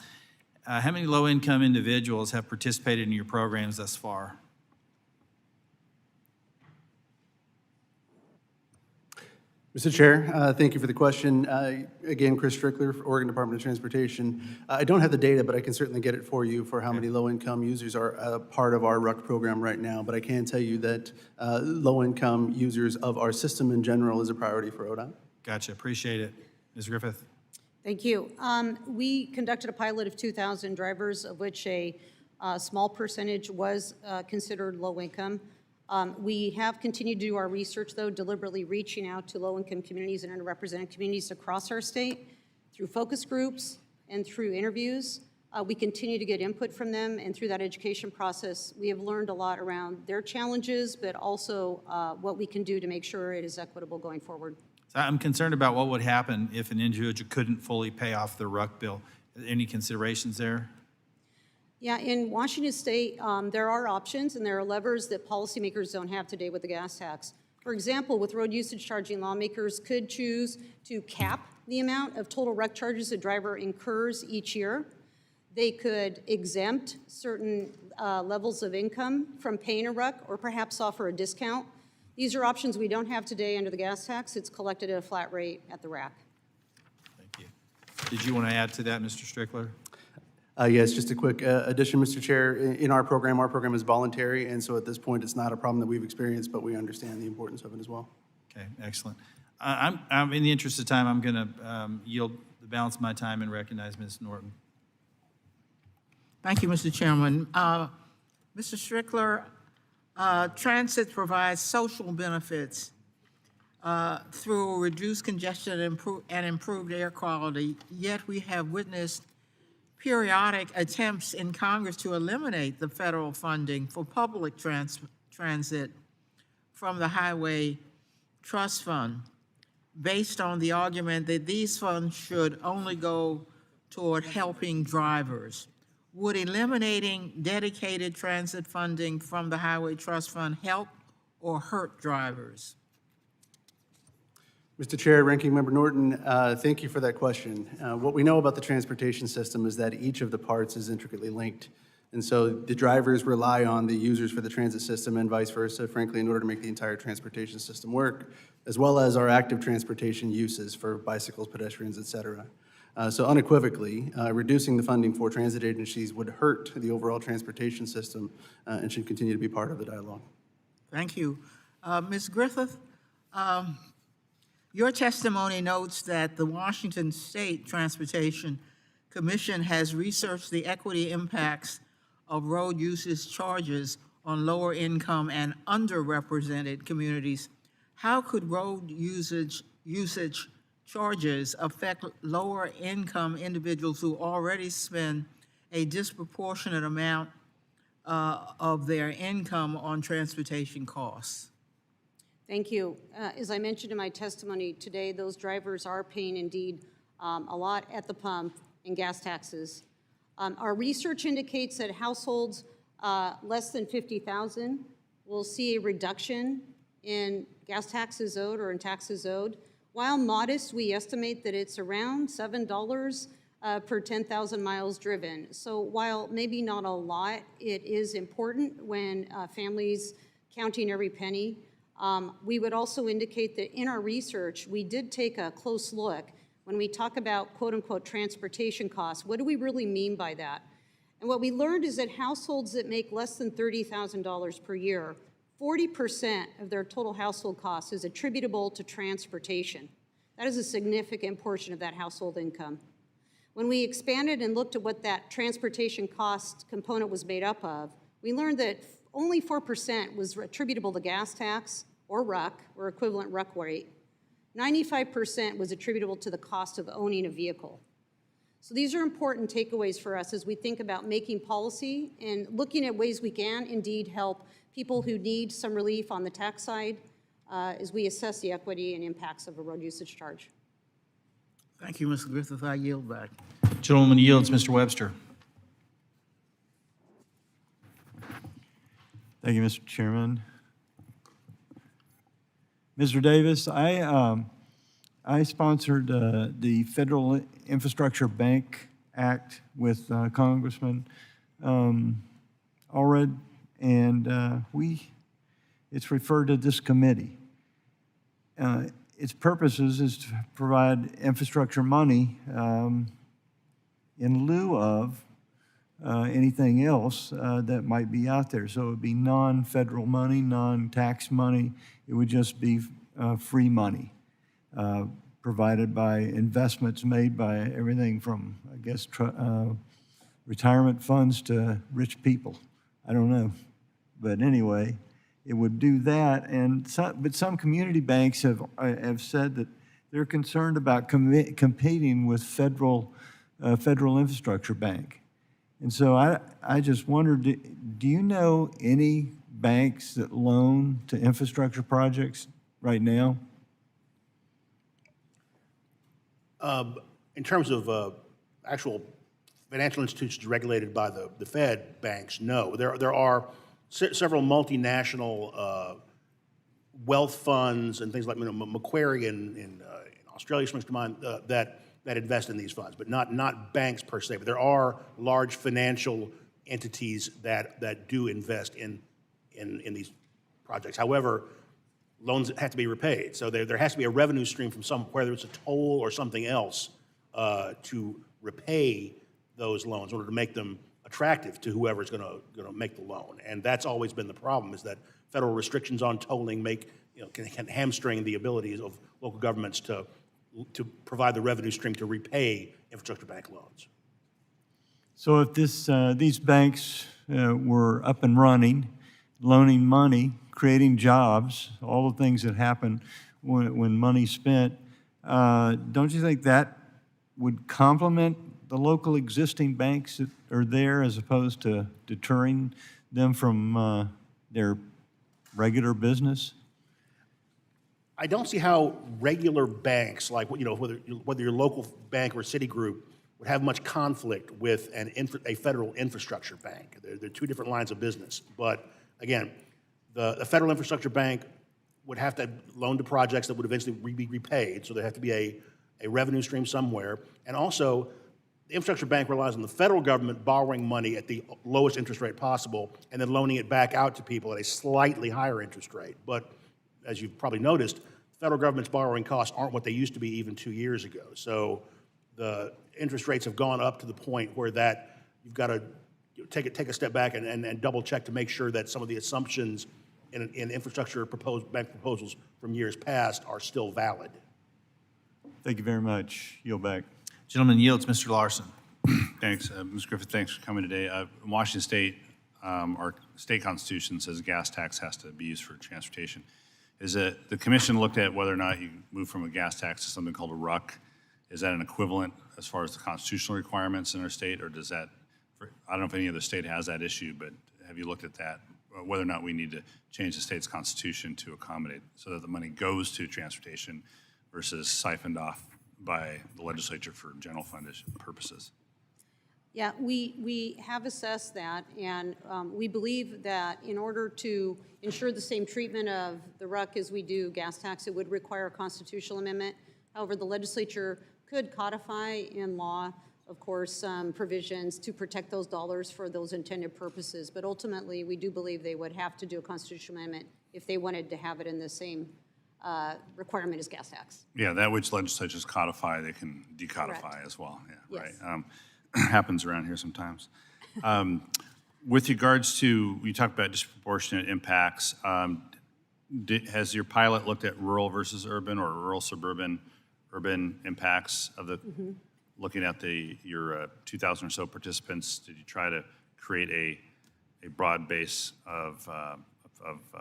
How many low-income individuals have participated in your programs thus far? Mr. Chair, thank you for the question. Again, Chris Strickler, Oregon Department of Transportation. I don't have the data, but I can certainly get it for you for how many low-income users are a part of our RUC program right now. But I can tell you that low-income users of our system in general is a priority for ODOT. Gotcha, appreciate it. Ms. Griffith? Thank you. We conducted a pilot of 2,000 drivers, of which a small percentage was considered low income. We have continued to do our research, though, deliberately reaching out to low-income communities and underrepresented communities across our state through focus groups and through interviews. We continue to get input from them, and through that education process, we have learned a lot around their challenges, but also what we can do to make sure it is equitable going forward. So I'm concerned about what would happen if an individual couldn't fully pay off their RUC bill. Any considerations there? Yeah, in Washington State, there are options and there are levers that policymakers don't have today with the gas tax. For example, with road usage charging, lawmakers could choose to cap the amount of total RUC charges a driver incurs each year. They could exempt certain levels of income from paying a RUC or perhaps offer a discount. These are options we don't have today under the gas tax. It's collected at a flat rate at the rack. Thank you. Did you want to add to that, Mr. Strickler? Yes, just a quick addition, Mr. Chair. In our program is voluntary, and so at this point, it's not a problem that we've experienced, but we understand the importance of it as well. Okay, excellent. I'm in the interest of time, I'm going to yield the balance of my time and recognize Ms. Norton. Thank you, Mr. Chairman. Mr. Strickler, transit provides social benefits through reduced congestion and improved air quality, yet we have witnessed periodic attempts in Congress to eliminate the federal funding for public transit from the Highway Trust Fund, based on the argument that these funds should only go toward helping drivers. Would eliminating dedicated transit funding from the Highway Trust Fund help or hurt drivers? Mr. Chair, Ranking Member Norton, thank you for that question. What we know about the transportation system is that each of the parts is intricately linked. And so the drivers rely on the users for the transit system and vice versa, frankly, in order to make the entire transportation system work, as well as our active transportation uses for bicycles, pedestrians, et cetera. So unequivocally, reducing the funding for transit agencies would hurt the overall transportation system and should continue to be part of the dialogue. Thank you. Ms. Griffith, your testimony notes that the Washington State Transportation Commission has researched the equity impacts of road usage charges on lower income and underrepresented communities. How could road usage charges affect lower income individuals who already spend a disproportionate amount of their income on transportation costs? Thank you. As I mentioned in my testimony today, those drivers are paying indeed a lot at the pump in gas taxes. Our research indicates that households less than $50,000 will see a reduction in gas taxes owed or in taxes owed. While modest, we estimate that it's around $7 per 10,000 miles driven. So while maybe not a lot, it is important when families counting every penny. We would also indicate that in our research, we did take a close look when we talk about quote-unquote transportation costs. What do we really mean by that? And what we learned is that households that make less than $30,000 per year, 40% of their total household cost is attributable to transportation. That is a significant portion of that household income. When we expanded and looked at what that transportation cost component was made up of, we learned that only 4% was attributable to gas tax or RUC, or equivalent RUC rate. 95% was attributable to the cost of owning a vehicle. So these are important takeaways for us as we think about making policy and looking at ways we can indeed help people who need some relief on the tax side as we assess the equity and impacts of a road usage charge. Thank you, Mr. Griffith. I yield back. Gentleman yields, Mr. Webster. Thank you, Mr. Chairman. Mr. Davis, I sponsored the Federal Infrastructure Bank Act with Congressman Allred, and it's referred to this committee. Its purposes is to provide infrastructure money in lieu of anything else that might be out there. So it would be non-federal money, non-tax money. It would just be free money provided by investments made by everything from, I guess, retirement funds to rich people. I don't know. But anyway, it would do that. But some community banks have said that they're concerned about competing with federal infrastructure bank. And so I just wondered, do you know any banks that loan to infrastructure projects right now? In terms of actual financial institutions regulated by the Fed banks, no. There are several multinational wealth funds and things like Macquarie in Australia springs to mind that invest in these funds, but not banks per se. But there are large financial entities that do invest in these projects. However, loans have to be repaid. So there has to be a revenue stream from whether it's a toll or something else, to repay those loans in order to make them attractive to whoever's going to make the loan. And that's always been the problem, is that federal restrictions on tolling can hamstring the abilities of local governments to provide the revenue stream to repay infrastructure bank loans. So if these banks were up and running, loaning money, creating jobs, all the things that happen when money's spent, don't you think that would complement the local existing banks that are there as opposed to deterring them from their regular business? I don't see how regular banks, like whether your local bank or Citigroup, would have much conflict with a federal infrastructure bank. They're two different lines of business. But again, the federal infrastructure bank would have to loan to projects that would eventually be repaid, so there have to be a revenue stream somewhere. And also, the infrastructure bank relies on the federal government borrowing money at the lowest interest rate possible and then loaning it back out to people at a slightly higher interest rate. But as you've probably noticed, the federal government's borrowing costs aren't what they used to be even 2 years ago. So the interest rates have gone up to the point where you've got to take a step back and double check to make sure that some of the assumptions in infrastructure bank proposals from years past are still valid. Thank you very much. Yield back. Gentleman yields, Mr. Larson. Thanks. Ms. Griffith, thanks for coming today. In Washington State, our state constitution says gas tax has to be used for transportation. Is it the commission looked at whether or not you move from a gas tax to something called a RUC? Is that an equivalent as far as the constitutional requirements in our state, or does that, I don't know if any other state has that issue, but have you looked at that, whether or not we need to change the state's constitution to accommodate so that the money goes to transportation versus siphoned off by the legislature for general fund purposes? Yeah, we have assessed that, and we believe that in order to ensure the same treatment of the RUC as we do gas tax, it would require a constitutional amendment. However, the legislature could codify in law, of course, provisions to protect those dollars for those intended purposes. But ultimately, we do believe they would have to do a constitutional amendment if they wanted to have it in the same requirement as gas tax. Yeah, that which legislatures codify, they can decodify Correct. as well. Yeah, Yes. right. Happens around here sometimes. With regards to, you talked about disproportionate impacts. Has your pilot looked at rural versus urban or rural suburban urban impacts of the, looking at your 2,000 or so participants? Did you try to create a broad base of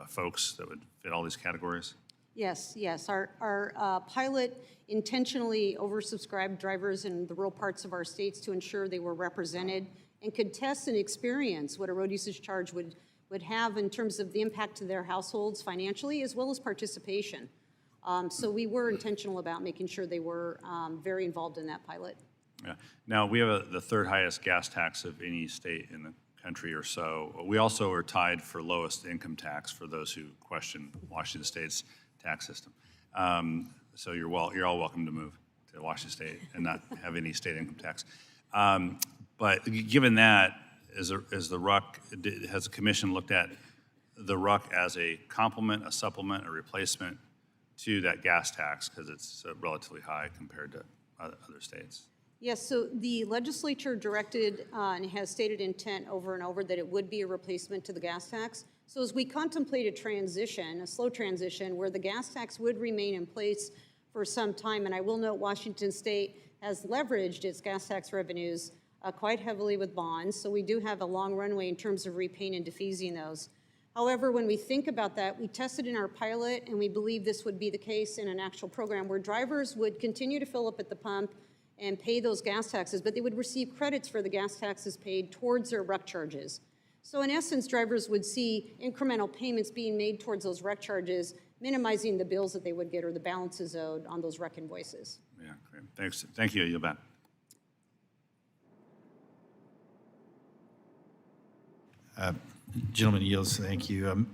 folks that would fit all these categories? Yes, yes. Our pilot intentionally oversubscribed drivers in the rural parts of our states to ensure they were represented and could test and experience what a road usage charge would have in terms of the impact to their households financially as well as participation. So we were intentional about making sure they were very involved in that pilot. Yeah. Now, we have the third highest gas tax of any state in the country or so. We also are tied for lowest income tax for those who question Washington State's tax system. So you're all welcome to move to Washington State and not have any state income tax. But given that, has the RUC, has the commission looked at the RUC as a complement, a supplement, a replacement to that gas tax because it's relatively high compared to other states? Yes, so the legislature directed and has stated intent over and over that it would be a replacement to the gas tax. So as we contemplate a transition, a slow transition, where the gas tax would remain in place for some time, and I will note Washington State has leveraged its gas tax revenues quite heavily with bonds, so we do have a long runway in terms of repaying and defeasing those. However, when we think about that, we tested in our pilot, and we believe this would be the case in an actual program where drivers would continue to fill up at the pump and pay those gas taxes, but they would receive credits for the gas taxes paid towards their RUC charges. So in essence, drivers would see incremental payments being made towards those RUC charges, minimizing the bills that they would get or the balances owed on those RUC invoices. Yeah, great. Thanks. Thank you. You'll bet. Gentleman yields. Thank you.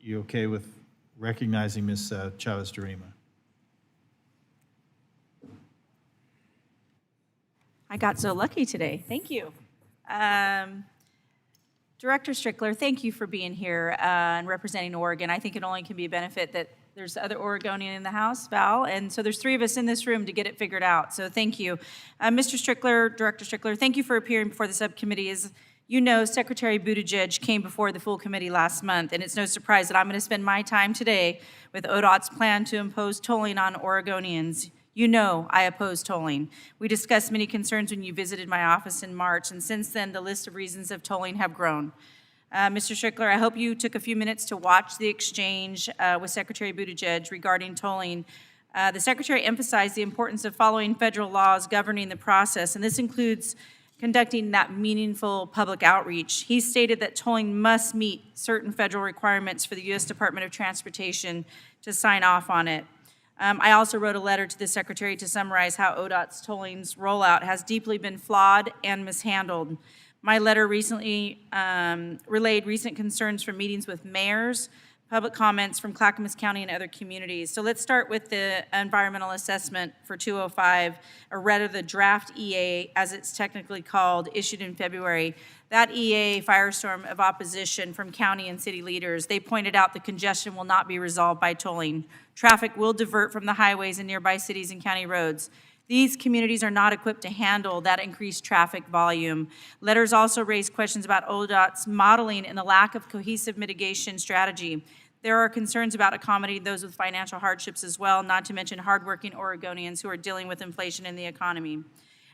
You okay with recognizing Ms. Chavez-Durima? I got so lucky today. Thank you. Director Strickler, thank you for being here and representing Oregon. I think it only can be a benefit that there's other Oregonian in the House, Val, and so there's 3 of us in this room to get it figured out. So thank you. Mr. Strickler, Director Strickler, thank you for appearing before the subcommittee. As you know, Secretary Buttigieg came before the full committee last month, and it's no surprise that I'm going to spend my time today with ODOT's plan to impose tolling on Oregonians. You know I oppose tolling. We discussed many concerns when you visited my office in March, and since then, the list of reasons of tolling have grown. Mr. Strickler, I hope you took a few minutes to watch the exchange with Secretary Buttigieg regarding tolling. The Secretary emphasized the importance of following federal laws governing the process, and this includes conducting that meaningful public outreach. He stated that tolling must meet certain federal requirements for the U.S. Department of Transportation to sign off on it. I also wrote a letter to the Secretary to summarize how ODOT's tolling's rollout has deeply been flawed and mishandled. My letter recently relayed recent concerns from meetings with mayors, public comments from Clackamas County and other communities. So let's start with the environmental assessment for 205, or rather the draft EA, as it's technically called, issued in February. That EA firestorm of opposition from county and city leaders. They pointed out the congestion will not be resolved by tolling. Traffic will divert from the highways and nearby cities and county roads. These communities are not equipped to handle that increased traffic volume. Letters also raised questions about ODOT's modeling and the lack of cohesive mitigation strategy. There are concerns about accommodating those with financial hardships as well, not to mention hardworking Oregonians who are dealing with inflation in the economy.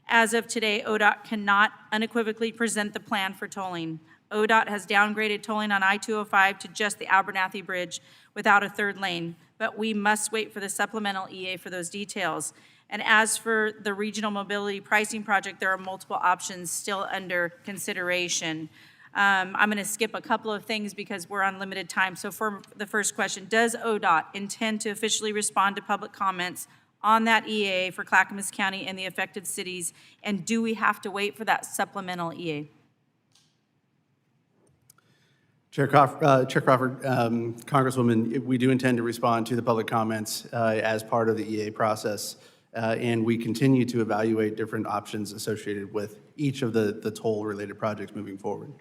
As of today, ODOT cannot unequivocally present the plan for tolling. ODOT has downgraded tolling on I-205 to just the Abernathy Bridge without a third lane, but we must wait for the supplemental EA for those details. And as for the regional mobility pricing project, there are multiple options still under consideration. I'm going to skip a couple of things because we're on limited time. So for the first question, does ODOT intend to officially respond to public comments on that EA for Clackamas County and the affected cities? And do we have to wait for that supplemental EA? Chair Crawford, Congresswoman, we do intend to respond to the public comments as part of the EA process, and we continue to evaluate different options associated with each of the toll-related projects moving forward.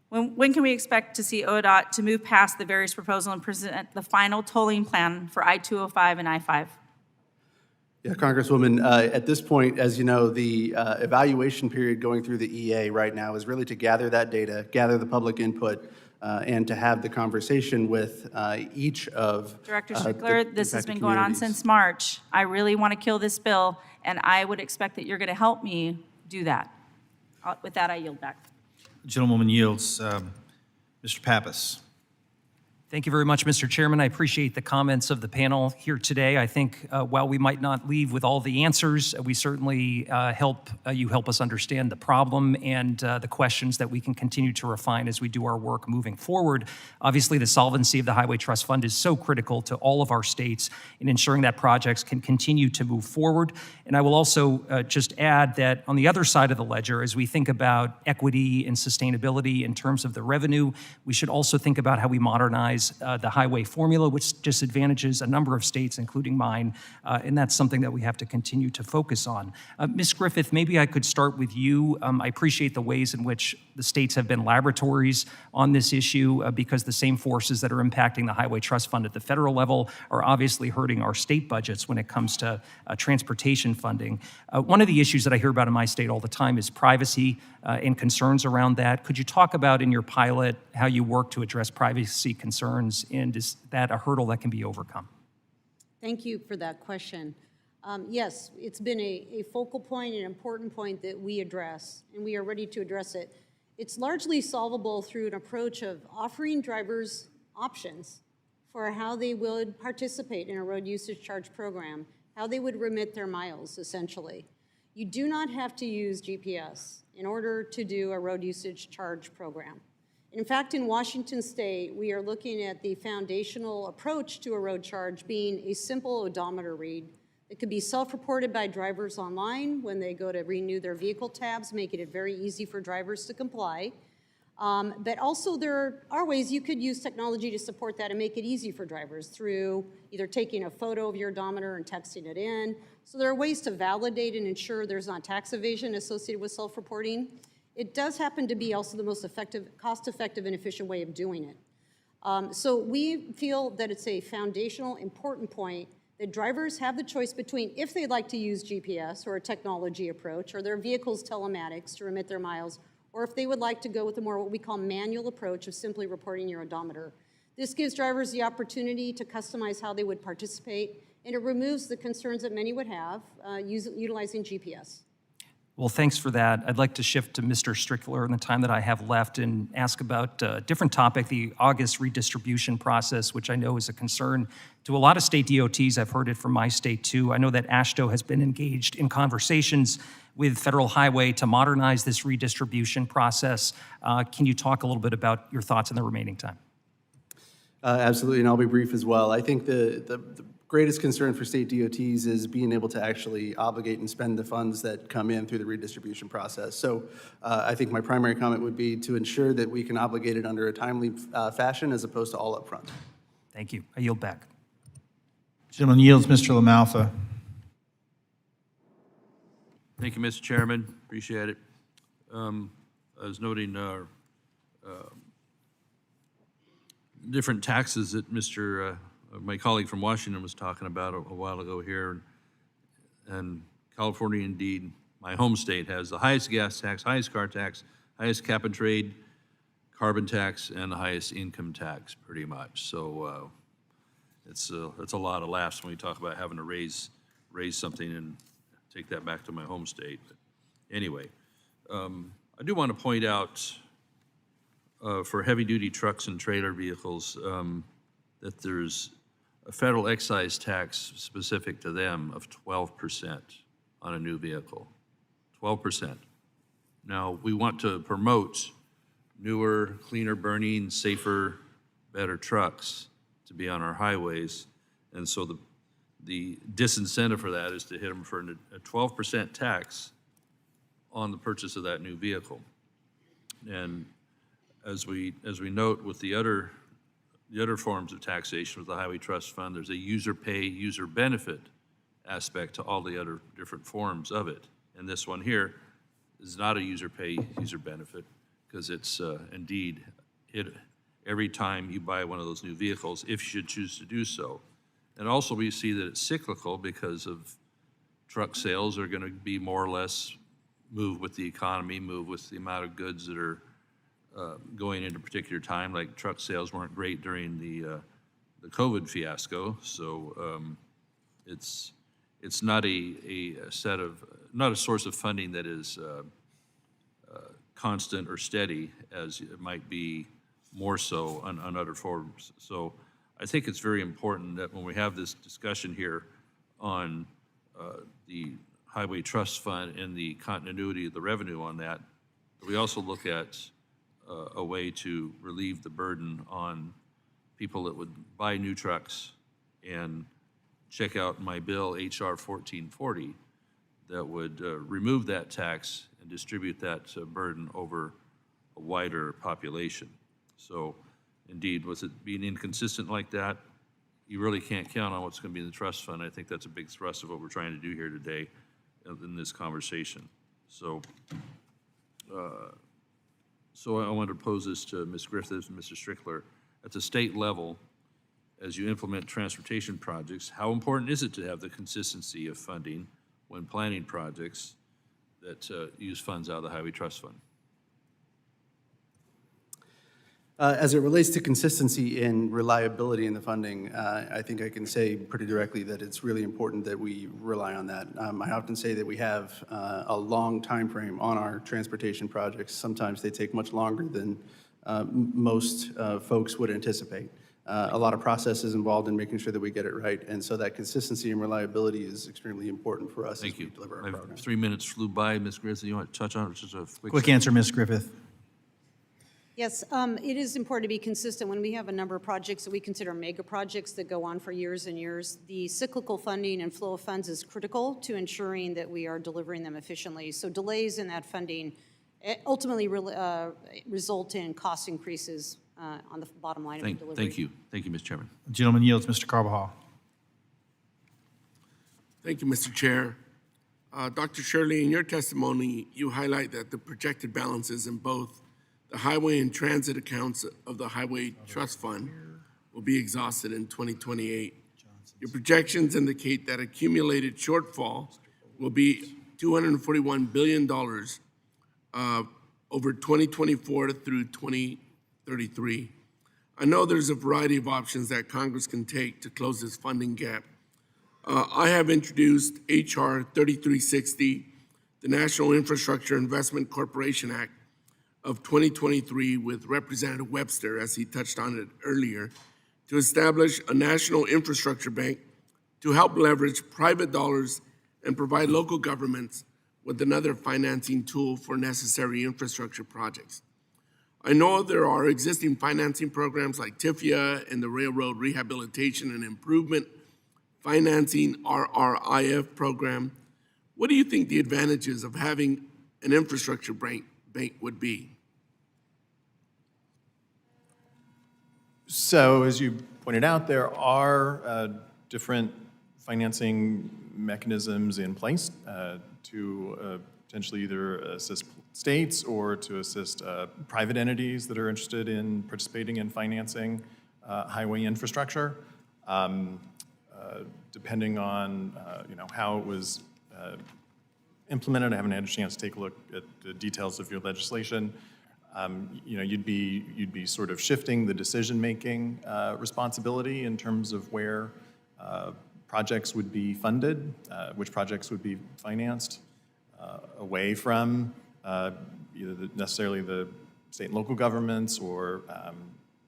When can we expect to see ODOT to move past the various proposals and present the final tolling plan for I-205 and I-5? Yeah, Congresswoman, at this point, as you know, the evaluation period going through the EA right now is really to gather that data, gather the public input, and to have the conversation with each of Director Strickler, this has been going on since March. I really want to kill this bill, and I would expect that you're going to help me do that. With that, I yield back. Gentlewoman yields. Mr. Pappas. Thank you very much, Mr. Chairman. I appreciate the comments of the panel here today. I think while we might not leave with all the answers, we certainly help us understand the problem and the questions that we can continue to refine as we do our work moving forward. Obviously, the solvency of the Highway Trust Fund is so critical to all of our states in ensuring that projects can continue to move forward. And I will also just add that on the other side of the ledger, as we think about equity and sustainability in terms of the revenue, we should also think about how we modernize the highway formula, which disadvantages a number of states, including mine, and that's something that we have to continue to focus on. Ms. Griffith, maybe I could start with you. I appreciate the ways in which the states have been laboratories on this issue because the same forces that are impacting the Highway Trust Fund at the federal level are obviously hurting our state budgets when it comes to transportation funding. One of the issues that I hear about in my state all the time is privacy and concerns around that. Could you talk about in your pilot how you work to address privacy concerns, and is that a hurdle that can be overcome? Thank you for that question. Yes, it's been a focal point, an important point that we address, and we are ready to address it. It's largely solvable through an approach of offering drivers options for how they would participate in a road usage charge program, how they would remit their miles, essentially. You do not have to use GPS in order to do a road usage charge program. In fact, in Washington State, we are looking at the foundational approach to a road charge being a simple odometer read that could be self-reported by drivers online when they go to renew their vehicle tabs, making it very easy for drivers to comply. But also there are ways you could use technology to support that and make it easy for drivers through either taking a photo of your odometer and texting it in. So there are ways to validate and ensure there's not tax evasion associated with self-reporting. It does happen to be also the most effective, cost-effective and efficient way of doing it. So we feel that it's a foundational, important point that drivers have the choice between if they'd like to use GPS or a technology approach or their vehicle's telematics to remit their miles, or if they would like to go with a more what we call manual approach of simply reporting your odometer. This gives drivers the opportunity to customize how they would participate, and it removes the concerns that many would have utilizing GPS. Well, thanks for that. I'd like to shift to Mr. Strickler in the time that I have left and ask about a different topic, the August redistribution process, which I know is a concern to a lot of state DOTs. I've heard it from my state too. I know that AASHTO has been engaged in conversations with Federal Highway to modernize this redistribution process. Can you talk a little bit about your thoughts in the remaining time? Absolutely, and I'll be brief as well. I think the greatest concern for state DOTs is being able to actually obligate and spend the funds that come in through the redistribution process. So I think my primary comment would be to ensure that we can obligate it under a timely fashion as opposed to all upfront. Thank you. I yield back. Gentleman yields. Mr. LaMalfa. Thank you, Mr. Chairman. Appreciate it. I was noting different taxes that my colleague from Washington was talking about a while ago here. And California, indeed, my home state, has the highest gas tax, highest car tax, highest cap and trade, carbon tax, and the highest income tax, pretty much. So it's a lot of laughs when we talk about having to raise something and take that back to my home state. But anyway, I do want to point out for heavy-duty trucks and trailer vehicles that there's a federal excise tax specific to them of 12% on a new vehicle, 12%. Now, we want to promote newer, cleaner burning, safer, better trucks to be on our highways, and so the disincentive for that is to hit them for a 12% tax on the purchase of that new vehicle. And as we note with the other forms of taxation with the Highway Trust Fund, there's a user pay, user benefit aspect to all the other different forms of it. And this one here is not a user pay, user benefit, because it's indeed every time you buy one of those new vehicles, if you should choose to do so. And also we see that it's cyclical because of truck sales are going to be more or less move with the economy, move with the amount of goods that are going into a particular time. Like truck sales weren't great during the COVID fiasco, so it's not not a source of funding that is constant or steady as it might be more so on other forums. So I think it's very important that when we have this discussion here on the Highway Trust Fund and the continuity of the revenue on that, we also look at a way to relieve the burden on people that would buy new trucks and check out my bill, HR 1440, that would remove that tax and distribute that burden over a wider population. So indeed, with it being inconsistent like that, you really can't count on what's going to be in the trust fund. I think that's a big thrust of what we're trying to do here today in this conversation. So, I wanted to pose this to Ms. Griffiths and Mr. Strickler. At the state level, as you implement transportation projects, how important is it to have the consistency of funding when planning projects that use funds out of the Highway Trust Fund? As it relates to consistency and reliability in the funding, I think I can say pretty directly that it's really important that we rely on that. I often say that we have a long time frame on our transportation projects. Sometimes they take much longer than most folks would anticipate. A lot of processes involved in making sure that we get it right, and so that consistency and reliability is extremely important for us as we deliver our program. 3 minutes flew by. Ms. Griffith, you want to touch on it? Just a Quick answer, Ms. Griffith. Yes, it is important to be consistent. When we have a number of projects that we consider mega projects that go on for years and years, the cyclical funding and flow of funds is critical to ensuring that we are delivering them efficiently. So delays in that funding ultimately result in cost increases on the bottom line of delivery. Thank you. Thank you, Mr. Chairman. The gentleman yields, Mr. Carbajal. Thank you, Mr. Chair. Dr. Shirley, in your testimony, you highlight that the projected balances in both the highway and transit accounts of the Highway Trust Fund will be exhausted in 2028. Your projections indicate that accumulated shortfall will be $241 billion over 2024 through 2033. I know there's a variety of options that Congress can take to close this funding gap. I have introduced H.R. 3360, the National Infrastructure Investment Corporation Act of 2023, with Representative Webster, as he touched on it earlier, to establish a national infrastructure bank to help leverage private dollars and provide local governments with another financing tool for necessary infrastructure projects. I know there are existing financing programs like TIFIA and the Railroad Rehabilitation and Improvement Financing RRIF program. What do you think the advantages of having an infrastructure bank would be? So, as you pointed out, there are different financing mechanisms in place to potentially either assist states or to assist private entities that are interested in participating in financing highway infrastructure. Depending on how it was implemented, I haven't had a chance to take a look at the details of your legislation. You'd be sort of shifting the decision-making responsibility in terms of where projects would be funded, which projects would be financed, away from either necessarily the state and local governments or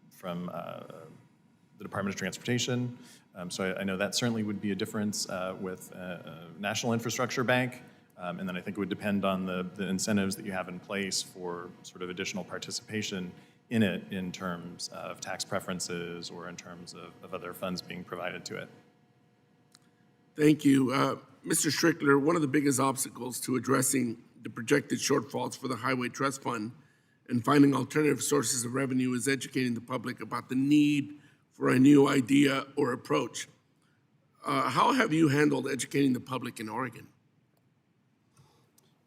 from the Department of Transportation. So I know that certainly would be a difference with a National Infrastructure Bank. And then I think it would depend on the incentives that you have in place for sort of additional participation in it in terms of tax preferences or in terms of other funds being provided to it. Thank you. Mr. Strickler, one of the biggest obstacles to addressing the projected shortfalls for the Highway Trust Fund and finding alternative sources of revenue is educating the public about the need for a new idea or approach. How have you handled educating the public in Oregon?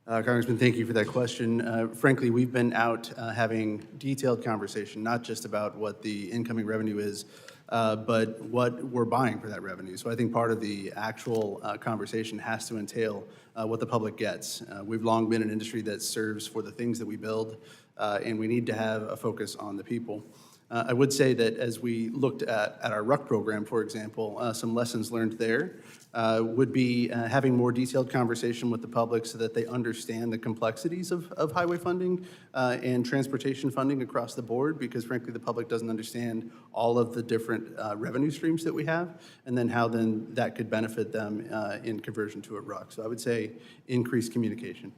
Congressman, thank you for that question. Frankly, we've been out having detailed conversation, not just about what the incoming revenue is, but what we're buying for that revenue. So I think part of the actual conversation has to entail what the public gets. We've long been an industry that serves for the things that we build, and we need to have a focus on the people. I would say that as we looked at our RUC program, for example, some lessons learned there would be having more detailed conversation with the public so that they understand the complexities of highway funding and transportation funding across the board, because frankly, the public doesn't understand all of the different revenue streams that we have, and then how then that could benefit them in conversion to a RUC. So I would say increased communication.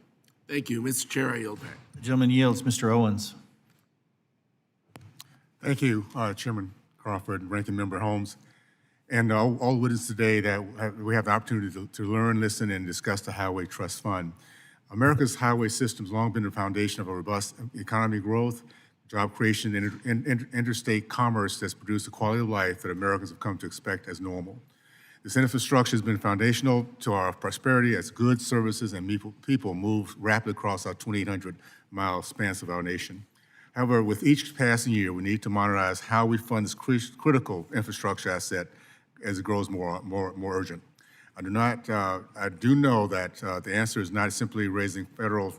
Thank you. Mr. Chair, I yield back. The gentleman yields. Mr. Owens. Thank you, Chairman Crawford, Ranking Member Holmes, and all witnesses today that we have the opportunity to learn, listen, and discuss the Highway Trust Fund. America's highway system has long been the foundation of a robust economy growth, job creation, and interstate commerce that's produced the quality of life that Americans have come to expect as normal. This infrastructure has been foundational to our prosperity as goods, services, and people move rapidly across our 2,800-mile span of our nation. However, with each passing year, we need to modernize how we fund this critical infrastructure asset as it grows more urgent. I do know that the answer is not simply raising federal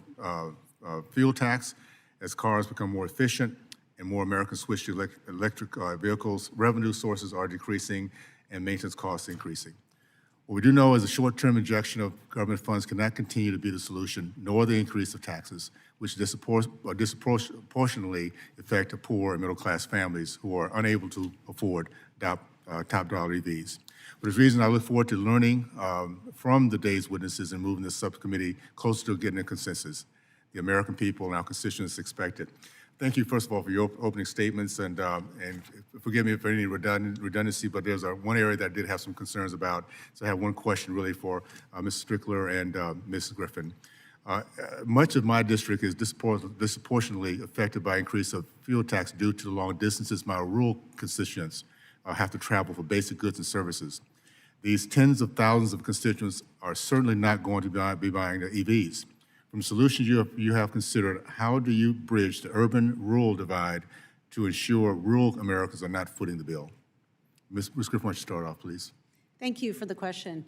fuel tax. As cars become more efficient and more Americans switch to electric vehicles, revenue sources are decreasing and maintenance costs increasing. What we do know is a short-term injection of government funds cannot continue to be the solution, nor the increase of taxes, which disproportionately affect the poor and middle-class families who are unable to afford top-dollar EVs. For this reason, I look forward to learning from the day's witnesses and moving this subcommittee closer to getting a consensus the American people and our constituents expected. Thank you, first of all, for your opening statements, and forgive me for any redundancy, but there's one area that I did have some concerns about. So I have one question really for Mrs. Strickler and Mrs. Griffin. Much of my district is disproportionately affected by increase of fuel tax due to the long distances my rural constituents have to travel for basic goods and services. These tens of thousands of constituents are certainly not going to be buying the EVs. From solutions you have considered, how do you bridge the urban-rural divide to ensure rural Americans are not footing the bill? Ms. Griffin, why don't you start off, please? Thank you for the question.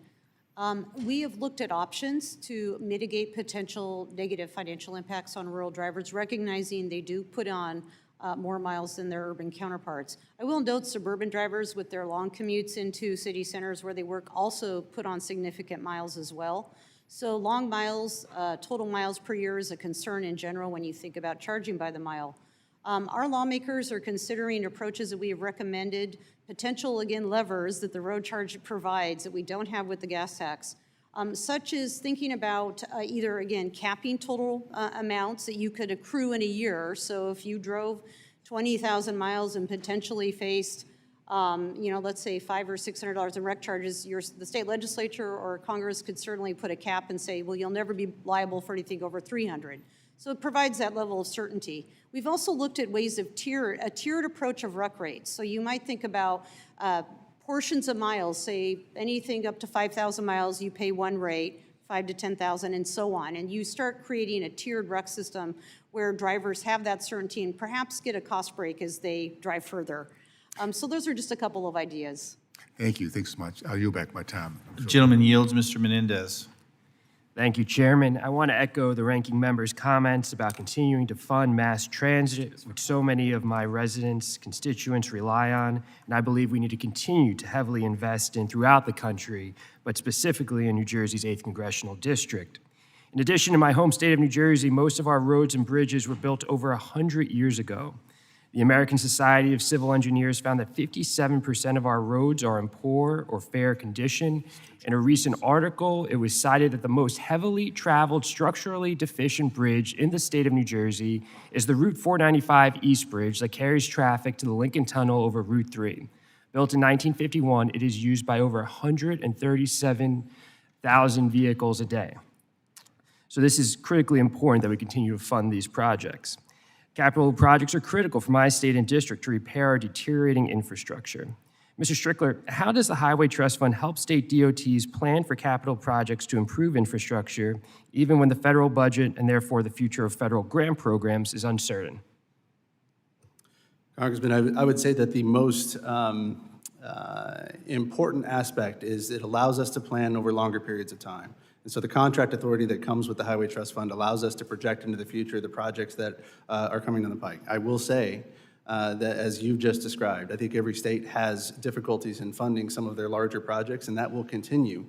We have looked at options to mitigate potential negative financial impacts on rural drivers, recognizing they do put on more miles than their urban counterparts. I will note suburban drivers with their long commutes into city centers where they work also put on significant miles as well. So long miles, total miles per year is a concern in general when you think about charging by the mile. Our lawmakers are considering approaches that we have recommended, potential, again, levers that the road charge provides that we don't have with the gas tax, such as thinking about either, again, capping total amounts that you could accrue in a year. So if you drove 20,000 miles and potentially faced let's say $500 or $600 in rec charges, the state legislature or Congress could certainly put a cap and say, well, you'll never be liable for anything over 300. So it provides that level of certainty. We've also looked at ways of a tiered approach of rec rates. So you might think about portions of miles, say anything up to 5,000 miles, you pay one rate, 5 to 10,000, and so on. And you start creating a tiered rec system where drivers have that certainty and perhaps get a cost break as they drive further. So those are just a couple of ideas. Thank you. Thanks so much. I'll yield back my time. The gentleman yields. Mr. Menendez. Thank you, Chairman. I want to echo the ranking member's comments about continuing to fund mass transit, which so many of my residents, constituents rely on, and I believe we need to continue to heavily invest in throughout the country, but specifically in New Jersey's 8th Congressional District. In addition to my home state of New Jersey, most of our roads and bridges were built over 100 years ago. The American Society of Civil Engineers found that 57% of our roads are in poor or fair condition. In a recent article, it was cited that the most heavily traveled structurally deficient bridge in the state of New Jersey is the Route 495 East Bridge that carries traffic to the Lincoln Tunnel over Route 3. Built in 1951, it is used by over 137,000 vehicles a day. So this is critically important that we continue to fund these projects. Capital projects are critical for my state and district to repair our deteriorating infrastructure. Mr. Strickler, how does the Highway Trust Fund help state DOTs plan for capital projects to improve infrastructure, even when the federal budget and therefore the future of federal grant programs is uncertain? Congressman, I would say that the most important aspect is it allows us to plan over longer periods of time. And so the contract authority that comes with the Highway Trust Fund allows us to project into the future the projects that are coming down the pike. I will say that, as you've just described, I think every state has difficulties in funding some of their larger projects, and that will continue.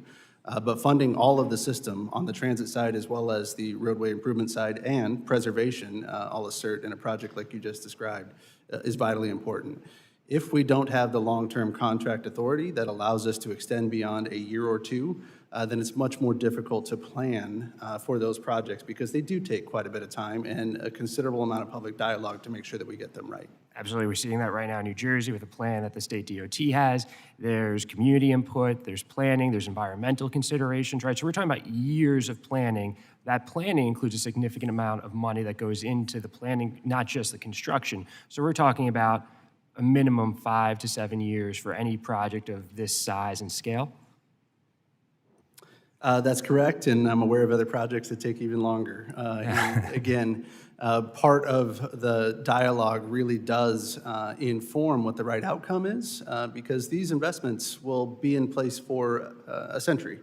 But funding all of the system on the transit side as well as the roadway improvement side and preservation, I'll assert, in a project like you just described, is vitally important. If we don't have the long-term contract authority that allows us to extend beyond a year or two, then it's much more difficult to plan for those projects because they do take quite a bit of time and a considerable amount of public dialogue to make sure that we get them right. Absolutely. We're seeing that right now in New Jersey with a plan that the state DOT has. There's community input, there's planning, there's environmental considerations, right? So we're talking about years of planning. That planning includes a significant amount of money that goes into the planning, not just the construction. So we're talking about a minimum 5 to 7 years for any project of this size and scale. That's correct, and I'm aware of other projects that take even longer. And again, part of the dialogue really does inform what the right outcome is, because these investments will be in place for a century.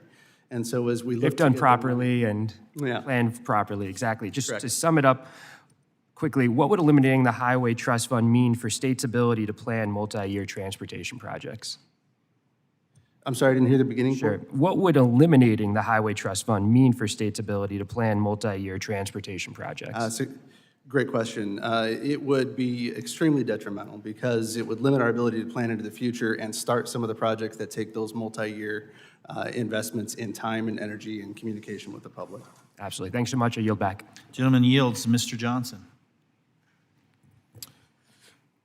And so as we look If done properly and planned properly, exactly. Just Correct. to sum it up quickly, what would eliminating the Highway Trust Fund mean for states' ability to plan multi-year transportation projects? I'm sorry, I didn't hear the beginning. Sure. What would eliminating the Highway Trust Fund mean for states' ability to plan multi-year transportation projects? Great question. It would be extremely detrimental because it would limit our ability to plan into the future and start some of the projects that take those multi-year investments in time and energy and communication with the public. Absolutely. Thanks so much. I yield back. Gentleman yields. Mr. Johnson.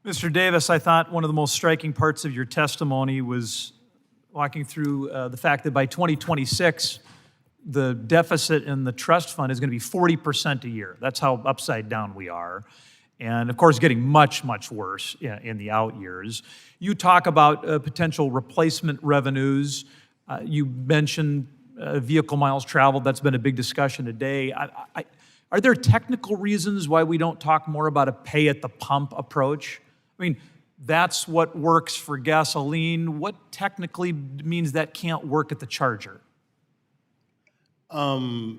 Mr. Davis, I thought one of the most striking parts of your testimony was walking through the fact that by 2026, the deficit in the trust fund is going to be 40% a year. That's how upside down we are. And of course, getting much, much worse in the out years. You talk about potential replacement revenues. You mentioned vehicle miles traveled. That's been a big discussion today. Are there technical reasons why we don't talk more about a pay-at-the-pump approach? I mean, that's what works for gasoline. What technically means that can't work at the charger? You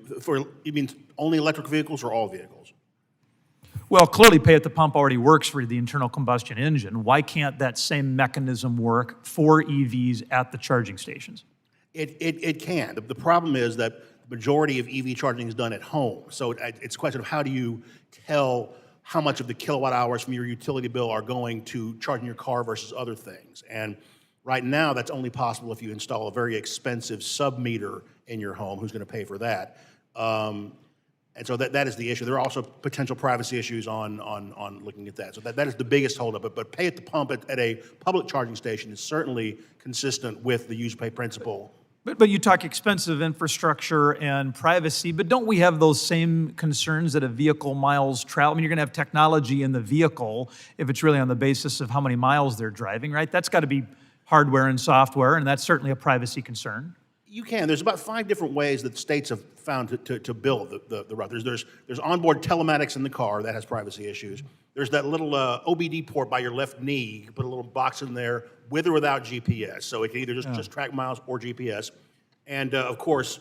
mean only electric vehicles or all vehicles? Well, clearly pay at the pump already works for the internal combustion engine. Why can't that same mechanism work for EVs at the charging stations? It can. The problem is that the majority of EV charging is done at home. So it's a question of how do you tell how much of the kilowatt hours from your utility bill are going to charging your car versus other things. And right now, that's only possible if you install a very expensive sub-meter in your home. Who's going to pay for that? And so that is the issue. There are also potential privacy issues on looking at that. So that is the biggest holdup. But pay at the pump at a public charging station is certainly consistent with the user pay principle. But you talk expensive infrastructure and privacy, but don't we have those same concerns that a vehicle miles travel? I mean, you're going to have technology in the vehicle if it's really on the basis of how many miles they're driving, right? That's got to be hardware and software, and that's certainly a privacy concern. You can. There's about 5 different ways that states have found to build the route. There's onboard telematics in the car. That has privacy issues. There's that little OBD port by your left knee. You can put a little box in there with or without GPS. So it can either just track miles or GPS. And of course,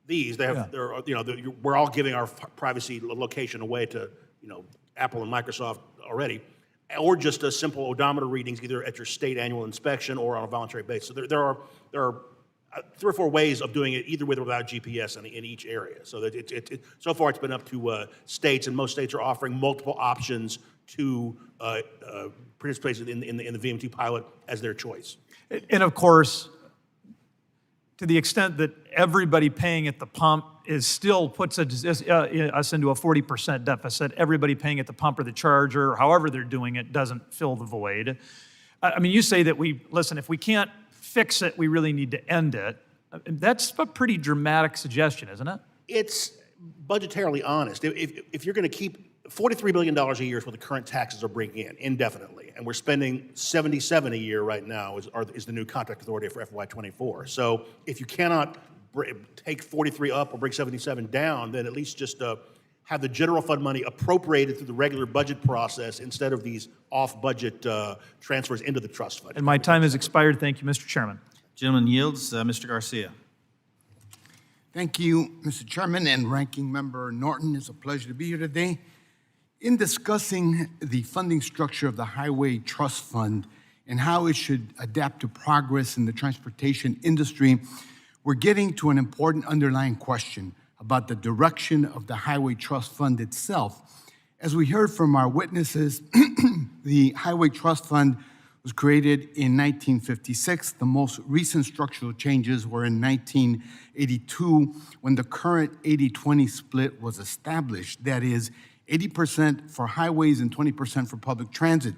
these, we're all giving our privacy location away to, Apple and Microsoft already. Or just a simple odometer readings, either at your state annual inspection or on a voluntary basis. So there are 3 or 4 ways of doing it, either with or without GPS in each area. So that so far it's been up to states, and most states are offering multiple options to participate in the VMT pilot as their choice. And of course, to the extent that everybody paying at the pump still puts us into a 40% deficit, everybody paying at the pump or the charger, however they're doing it, doesn't fill the void. I mean, you say that if we can't fix it, we really need to end it. That's a pretty dramatic suggestion, isn't it? It's budgetarily honest. If you're going to keep $43 billion a year is what the current taxes are bringing in indefinitely, and we're spending $77 a year right now is the new contract authority for FY24. So if you cannot take 43 up or bring 77 down, then at least just have the general fund money appropriated through the regular budget process instead of these off-budget transfers into the trust fund. And my time has expired. Thank you, Mr. Chairman. Gentleman yields. Mr. Garcia. Thank you, Mr. Chairman and Ranking Member Norton. It's a pleasure to be here today. In discussing the funding structure of the Highway Trust Fund and how it should adapt to progress in the transportation industry, we're getting to an important underlying question about the direction of the Highway Trust Fund itself. As we heard from our witnesses, the Highway Trust Fund was created in 1956. The most recent structural changes were in 1982 when the current 80-20 split was established. That is, 80% for highways and 20% for public transit.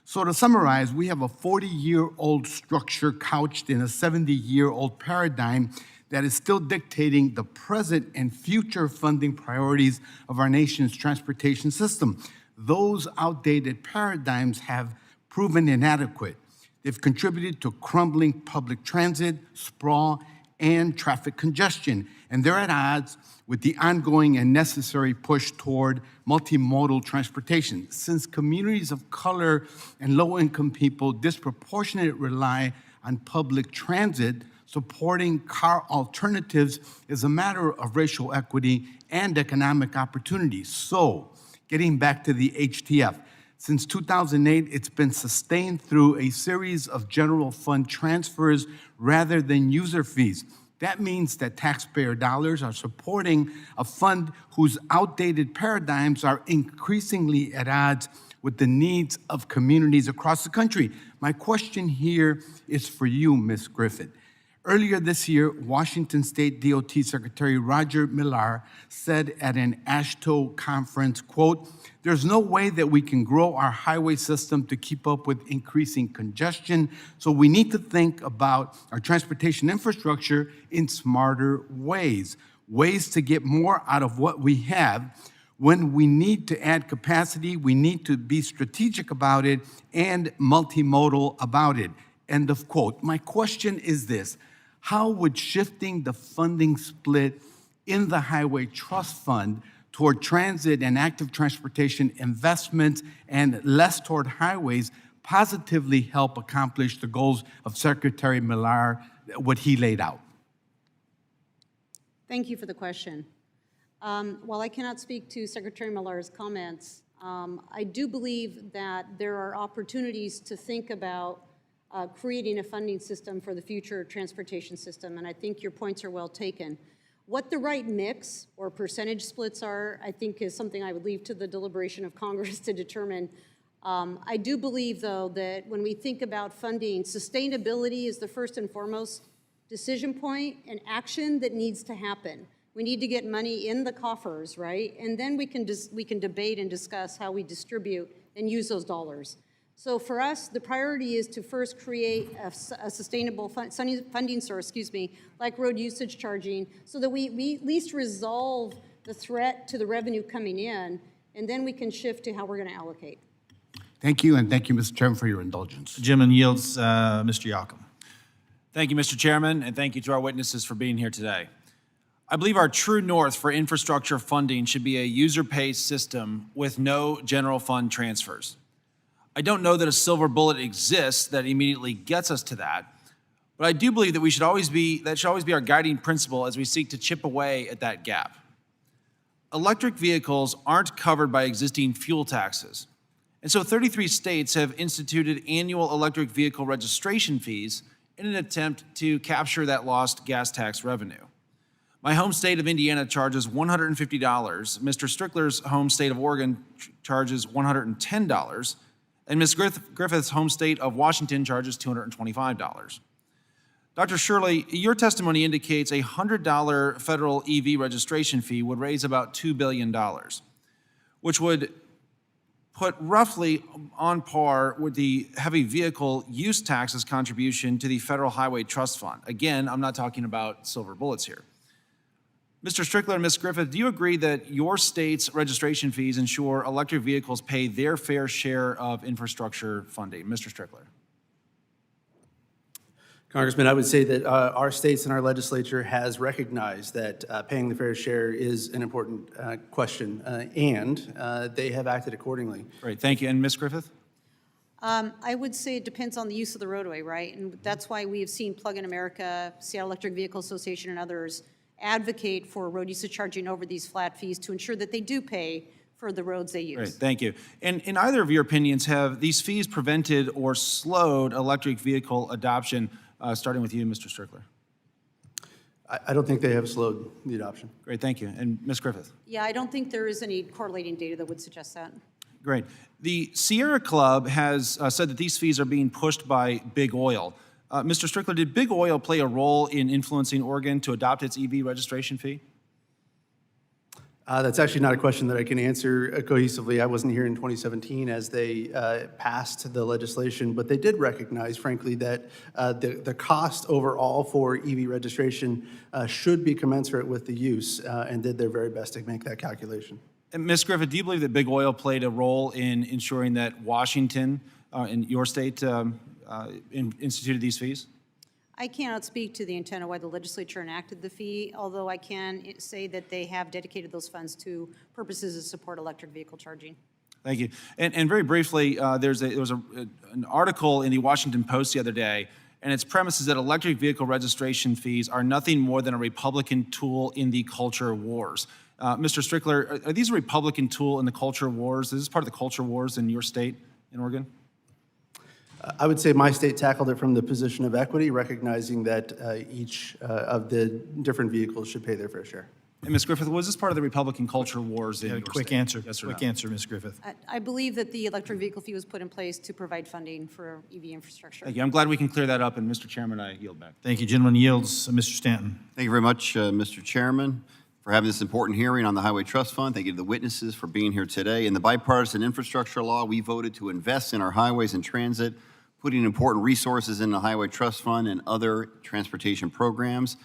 So to summarize, we have a 40-year-old structure couched in a 70-year-old paradigm that is still dictating the present and future funding priorities of our nation's transportation system. Those outdated paradigms have proven inadequate. They've contributed to crumbling public transit, sprawl, and traffic congestion, and they're at odds with the ongoing and necessary push toward multimodal transportation. Since communities of color and low-income people disproportionately rely on public transit, supporting car alternatives is a matter of racial equity and economic opportunity. So, getting back to the HTF, since 2008, it's been sustained through a series of general fund transfers rather than user fees. That means that taxpayer dollars are supporting a fund whose outdated paradigms are increasingly at odds with the needs of communities across the country. My question here is for you, Ms. Griffith. Earlier this year, Washington State DOT Secretary Roger Millar said at an AASHTO conference, quote, "There's no way that we can grow our highway system to keep up with increasing congestion, so we need to think about our transportation infrastructure in smarter ways, ways to get more out of what we have. When we need to add capacity, we need to be strategic about it and multimodal about it." End of quote. My question is this: how would shifting the funding split in the Highway Trust Fund toward transit and active transportation investments and less toward highways positively help accomplish the goals of Secretary Millar, what he laid out? Thank you for the question. While I cannot speak to Secretary Millar's comments, I do believe that there are opportunities to think about creating a funding system for the future transportation system, and I think your points are well taken. What the right mix or percentage splits are, I think, is something I would leave to the deliberation of Congress to determine. I do believe, though, that when we think about funding, sustainability is the first and foremost decision point and action that needs to happen. We need to get money in the coffers, right? And then we can debate and discuss how we distribute and use those dollars. So for us, the priority is to first create a sustainable funding source, like road usage charging, so that we at least resolve the threat to the revenue coming in, and then we can shift to how we're going to allocate. Thank you, and thank you, Mr. Chairman, for your indulgence. Gentleman yields, Mr. Yocum. Thank you, Mr. Chairman, and thank you to our witnesses for being here today. I believe our true north for infrastructure funding should be a user-pays system with no general fund transfers. I don't know that a silver bullet exists that immediately gets us to that, but I do believe that that should always be our guiding principle as we seek to chip away at that gap. Electric vehicles aren't covered by existing fuel taxes, and so 33 states have instituted annual electric vehicle registration fees in an attempt to capture that lost gas tax revenue. My home state of Indiana charges $150. Mr. Strickler's home state of Oregon charges $110. And Ms. Griffith's home state of Washington charges $225. Dr. Shirley, your testimony indicates a $100 federal EV registration fee would raise about $2 billion, which would put roughly on par with the heavy vehicle use taxes contribution to the Federal Highway Trust Fund. Again, I'm not talking about silver bullets here. Mr. Strickler and Ms. Griffith, do you agree that your state's registration fees ensure electric vehicles pay their fair share of infrastructure funding? Mr. Strickler. Congressman, I would say that our states and our legislature has recognized that paying the fair share is an important question, and they have acted accordingly. Great, thank you. And Ms. Griffith? I would say it depends on the use of the roadway, right? And that's why we have seen Plug in America, Seattle Electric Vehicle Association, and others advocate for road usage charging over these flat fees to ensure that they do pay for the roads they use. Great, thank you. And in either of your opinions, have these fees prevented or slowed electric vehicle adoption, starting with you, Mr. Strickler? I don't think they have slowed the adoption. Great, thank you. And Ms. Griffith? Yeah, I don't think there is any correlating data that would suggest that. Great. The Sierra Club has said that these fees are being pushed by big oil. Mr. Strickler, did big oil play a role in influencing Oregon to adopt its EV registration fee? That's actually not a question that I can answer cohesively. I wasn't here in 2017 as they passed the legislation, but they did recognize, frankly, that the cost overall for EV registration should be commensurate with the use, and did their very best to make that calculation. And Ms. Griffith, do you believe that big oil played a role in ensuring that Washington, in your state, instituted these fees? I cannot speak to the intent of why the legislature enacted the fee, although I can say that they have dedicated those funds to purposes to support electric vehicle charging. Thank you. And very briefly, there was an article in the Washington Post the other day, and its premise is that electric vehicle registration fees are nothing more than a Republican tool in the culture wars. Mr. Strickler, are these a Republican tool in the culture wars? Is this part of the culture wars in your state, in Oregon? I would say my state tackled it from the position of equity, recognizing that each of the different vehicles should pay their fair share. And Ms. Griffith, was this part of the Republican culture wars in your Quick state? answer. Yes or Quick no? answer, Ms. Griffith. I believe that the electric vehicle fee was put in place to provide funding for EV infrastructure. Thank you. I'm glad we can clear that up, and Mr. Chairman, I yield back. Thank you. Gentleman yields. Mr. Stanton. Thank you very much, Mr. Chairman, for having this important hearing on the Highway Trust Fund. Thank you to the witnesses for being here today. In the bipartisan infrastructure law, we voted to invest in our highways and transit, putting important resources in the Highway Trust Fund and other transportation programs.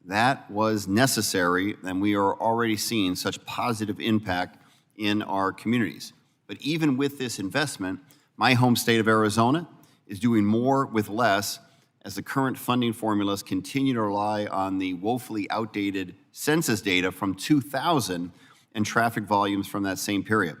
That was necessary, and we are already seeing such positive impact in our communities. But even with this investment, my home state of Arizona is doing more with less, as the current funding formulas continue to rely on the woefully outdated census data from 2000 and traffic volumes from that same period.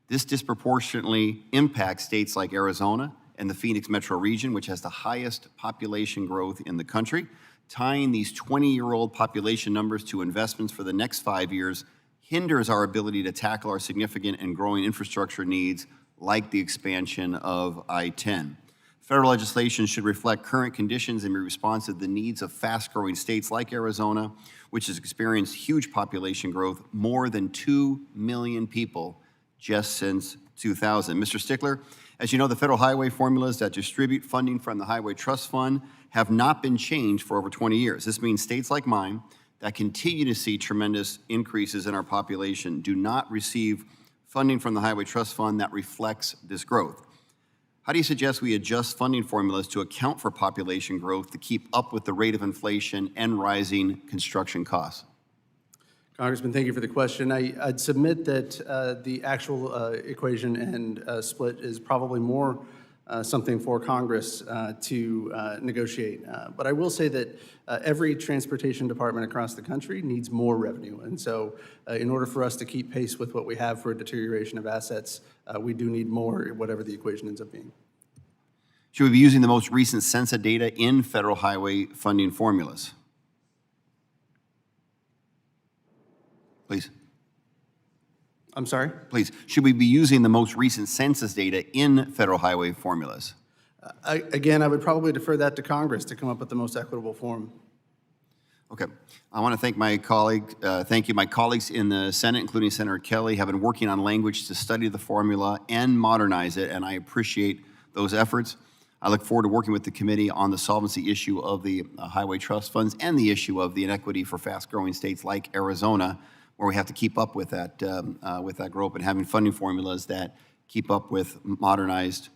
This disproportionately impacts states like Arizona and the Phoenix metro region, which has the highest population growth in the country. Tying these 20-year-old population numbers to investments for the next 5 years hinders our ability to tackle our significant and growing infrastructure needs, like the expansion of I-10. Federal legislation should reflect current conditions and be responsive to the needs of fast-growing states like Arizona, which has experienced huge population growth, more than 2 million people just since 2000. Mr. Stickler, as you know, the federal highway formulas that distribute funding from the Highway Trust Fund have not been changed for over 20 years. This means states like mine that continue to see tremendous increases in our population do not receive funding from the Highway Trust Fund that reflects this growth. How do you suggest we adjust funding formulas to account for population growth to keep up with the rate of inflation and rising construction costs? Congressman, thank you for the question. I'd submit that the actual equation and split is probably more something for Congress to negotiate. But I will say that every transportation department across the country needs more revenue. And so in order for us to keep pace with what we have for a deterioration of assets, we do need more, whatever the equation ends up being. Should we be using the most recent census data in federal highway funding formulas? Please. I'm sorry? Please. Should we be using the most recent census data in federal highway formulas? Again, I would probably defer that to Congress to come up with the most equitable form. Okay. I want to thank my colleague, my colleagues in the Senate, including Senator Kelly, have been working on language to study the formula and modernize it, and I appreciate those efforts. I look forward to working with the committee on the solvency issue of the highway trust funds and the issue of the inequity for fast-growing states like Arizona, where we have to keep up with that growth and having funding formulas that keep up with modernized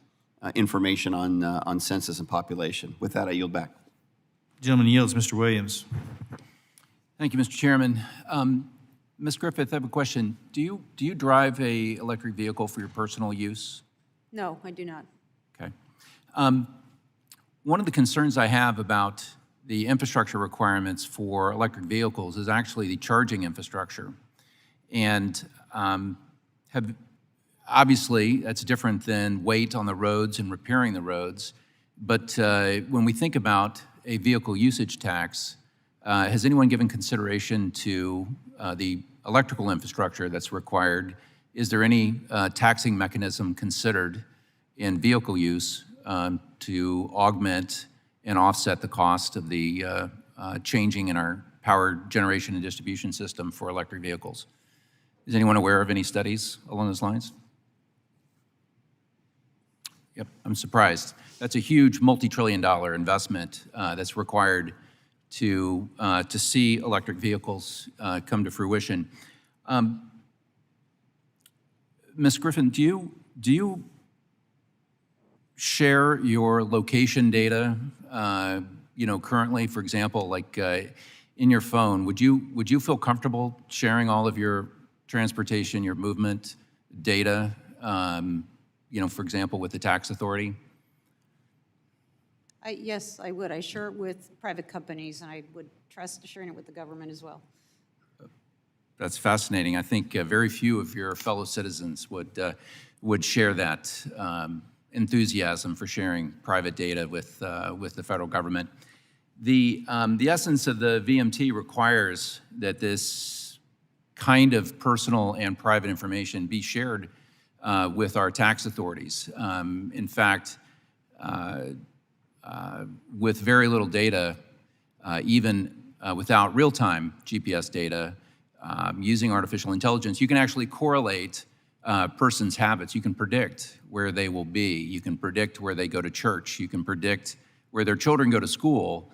information on census and population. With that, I yield back. Gentleman yields. Mr. Williams. Thank you, Mr. Chairman. Ms. Griffith, I have a question. Do you drive a electric vehicle for your personal use? No, I do not. Okay. One of the concerns I have about the infrastructure requirements for electric vehicles is actually the charging infrastructure. And obviously, that's different than weight on the roads and repairing the roads. But when we think about a vehicle usage tax, has anyone given consideration to the electrical infrastructure that's required is there any taxing mechanism considered in vehicle use to augment and offset the cost of the changing in our power generation and distribution system for electric vehicles? Is anyone aware of any studies along those lines? Yep, I'm surprised. That's a huge multi-trillion-dollar investment that's required to see electric vehicles come to fruition. Ms. Griffin, do you share your location data? Currently, for example, like in your phone, would you feel comfortable sharing all of your transportation, your movement data? For example, with the tax authority? Yes, I would. I share it with private companies, and I would trust sharing it with the government as well. That's fascinating. I think very few of your fellow citizens would share that enthusiasm for sharing private data with the federal government. The essence of the VMT requires that this kind of personal and private information be shared with our tax authorities. In fact, with very little data, even without real-time GPS data, using artificial intelligence, you can actually correlate a person's habits. You can predict where they will be. You can predict where they go to church. You can predict where their children go to school,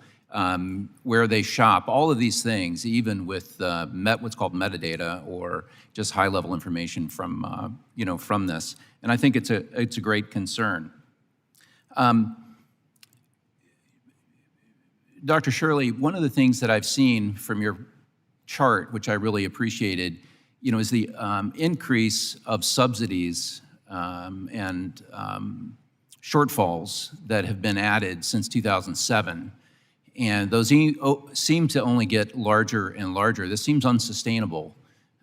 where they shop. All of these things, even with what's called metadata or just high-level information from from this. And I think it's a great concern. Dr. Shirley, one of the things that I've seen from your chart, which I really appreciated, is the increase of subsidies and shortfalls that have been added since 2007. And those seem to only get larger and larger. This seems unsustainable.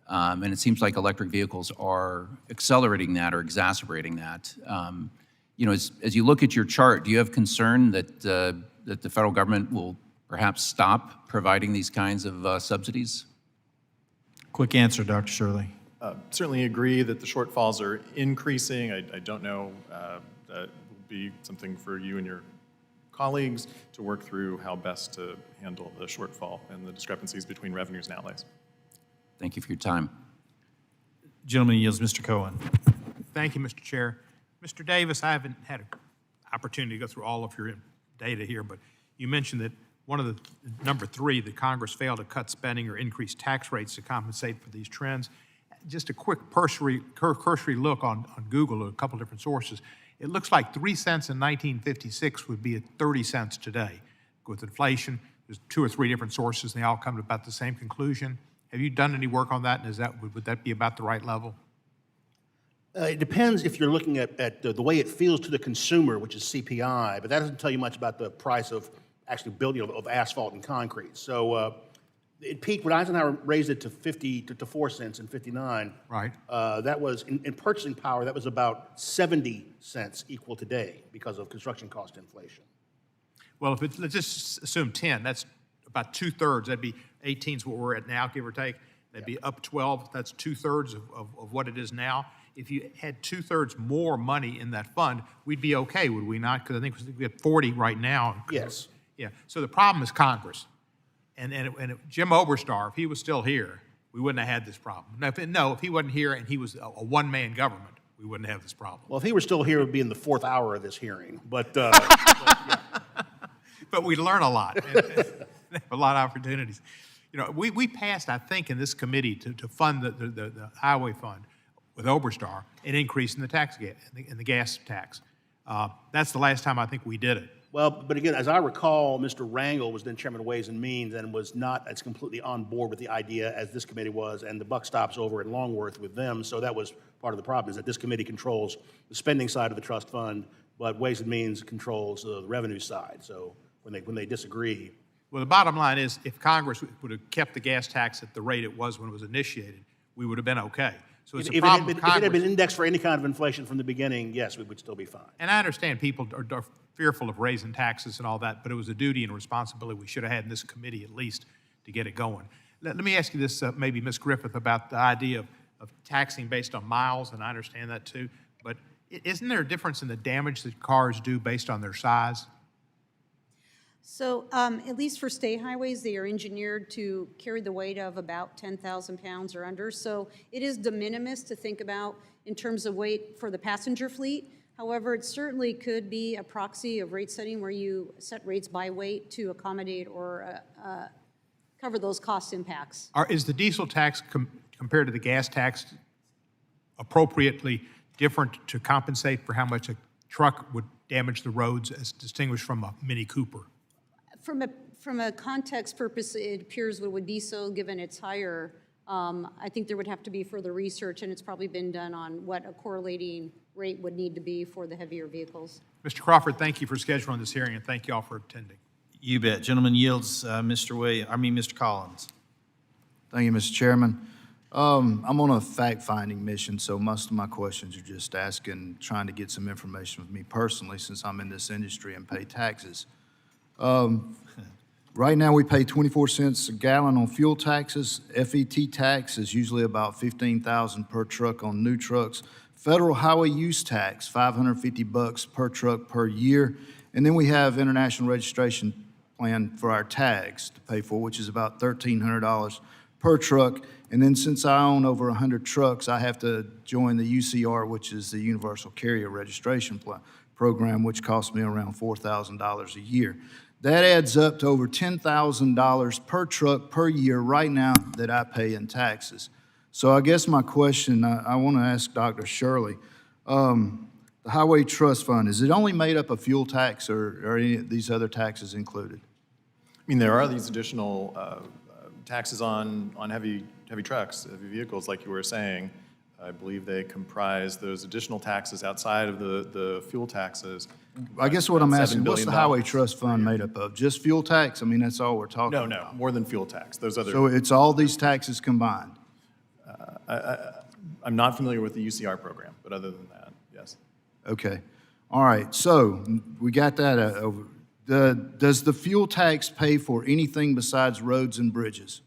And it seems like electric vehicles are accelerating that or exacerbating that. As you look at your chart, do you have concern that the federal government will perhaps stop providing these kinds of subsidies? Quick answer, Dr. Shirley. Certainly agree that the shortfalls are increasing. I don't know, that will be something for you and your colleagues to work through how best to handle the shortfall and the discrepancies between revenues and outlays. Thank you for your time. Gentleman yields, Mr. Cohen. Thank you, Mr. Chair. Mr. Davis, I haven't had an opportunity to go through all of your data here, but you mentioned that one of the, number 3, that Congress failed to cut spending or increase tax rates to compensate for these trends. Just a quick cursory look on Google at a couple different sources. It looks like 3 cents in 1956 would be at 30 cents today. With inflation, there's 2 or 3 different sources, and they all come to about the same conclusion. Have you done any work on that, and would that be about the right level? It depends if you're looking at the way it feels to the consumer, which is CPI, but that doesn't tell you much about the price of actually building of asphalt and concrete. So it peaked when Eisenhower raised it to 4 cents in 59. Right. That was, in purchasing power, that was about 70 cents equal today because of construction cost inflation. Well, let's just assume 10, that's about 2/3. That'd be 18 is what we're at now, give or take. That'd be up 12, that's 2/3 of what it is now. If you had 2/3 more money in that fund, we'd be okay, would we not? Because I think we have 40 right now. Yes. Yeah, so the problem is Congress. And Jim Oberstar, if he was still here, we wouldn't have had this problem. If he wasn't here and he was a one-man government, we wouldn't have this problem. Well, if he were still here, it would be in the 4th hour of this hearing. But but we'd learn a lot. A lot of opportunities. We passed, I think, in this committee to fund the highway fund with Oberstar, an increase in the tax in the gas tax. That's the last time I think we did it. Well, but again, as I recall, Mr. Rangel was then chairman of Ways and Means and was not as completely on board with the idea as this committee was, and the buck stops over at Longworth with them. So that was part of the problem, is that this committee controls the spending side of the trust fund, but Ways and Means controls the revenue side. So when they disagree. Well, the bottom line is, if Congress would have kept the gas tax at the rate it was when it was initiated, we would have been okay. So it's a problem. If it had been indexed for any kind of inflation from the beginning, yes, we would still be fine. And I understand people are fearful of raising taxes and all that, but it was a duty and responsibility we should have had in this committee at least to get it going. Let me ask you this, maybe Ms. Griffith, about the idea of taxing based on miles, and I understand that too, but isn't there a difference in the damage that cars do based on their size? So at least for state highways, they are engineered to carry the weight of about 10,000 pounds or under. So it is de minimis to think about in terms of weight for the passenger fleet. However, it certainly could be a proxy of rate setting where you set rates by weight to accommodate or cover those cost impacts. Is the diesel tax compared to the gas tax appropriately different to compensate for how much a truck would damage the roads as distinguished from a Mini Cooper? From a context purpose, it appears it would be so given it's higher. I think there would have to be further research, and it's probably been done on what a correlating rate would need to be for the heavier vehicles. Mr. Crawford, thank you for scheduling this hearing, and thank you all for attending. You bet. Gentleman yields, Mr. Collins. Thank you, Mr. Chairman. I'm on a fact-finding mission, so most of my questions are just asking, trying to get some information with me personally since I'm in this industry and pay taxes. Right now, we pay 24 cents a gallon on fuel taxes. FET tax is usually about $15,000 per truck on new trucks. Federal highway use tax, $550 per truck per year. And then we have international registration plan for our tags to pay for, which is about $1,300 per truck. And then since I own over 100 trucks, I have to join the UCR, which is the Universal Carrier Registration Program, which costs me around $4,000 a year. That adds up to over $10,000 per truck per year right now that I pay in taxes. So I guess my question, I want to ask Dr. Shirley, the Highway Trust Fund, is it only made up of fuel tax or are any of these other taxes included? I mean, there are these additional taxes on heavy trucks, heavy vehicles, like you were saying. I believe they comprise those additional taxes outside of the fuel taxes. I guess what I'm asking, what's the Highway Trust Fund made up of? Just fuel tax? I mean, that's all we're talking about. No, more than fuel tax. Those other. So it's all these taxes combined? I'm not familiar with the UCR program, but other than that, yes. Okay. All right. So we got that over. Does the fuel tax pay for anything besides roads and bridges?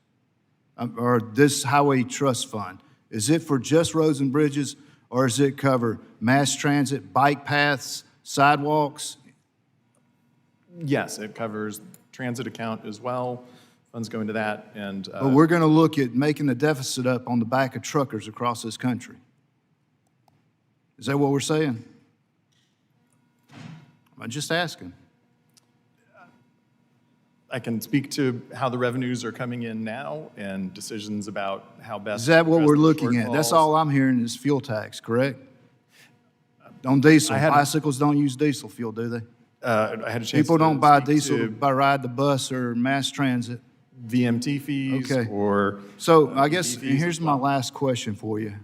Or this Highway Trust Fund? Is it for just roads and bridges, or does it cover mass transit, bike paths, sidewalks? Yes, it covers transit account as well. Funds go into that, and But we're going to look at making the deficit up on the back of truckers across this country. Is that what we're saying? I'm just asking. I can speak to how the revenues are coming in now and decisions about how best. Is that what to we're address the looking at? That's shortfalls. all I'm hearing is fuel tax, correct? On diesel. I had- Bicycles don't use diesel fuel, do they? I had a chance People to don't buy speak diesel to by ride the bus or mass transit. VMT fees Okay. or. So I guess, EV and fees here's as my well. last question for you.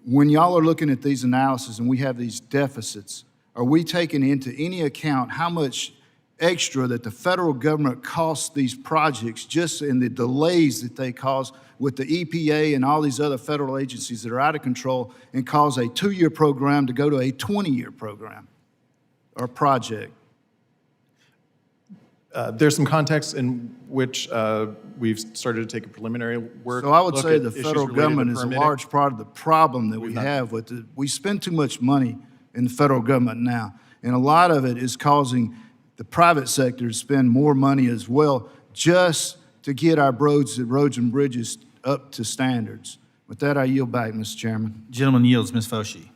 When y'all are looking at these analyses and we have these deficits, are we taking into any account how much extra that the federal government costs these projects just in the delays that they cause with the EPA and all these other federal agencies that are out of control and cause a 2-year program to go to a 20-year program or project? There's some context in which we've started to take a preliminary work. So I would look say at the issues federal related to government is a permitting. large part of the problem that we We've not- have with it. We spend too much money in the federal government now, and a lot of it is causing the private sector to spend more money as well just to get our roads and bridges up to standards. With that, I yield back, Mr. Chairman. Gentleman yields, Ms. Foshee.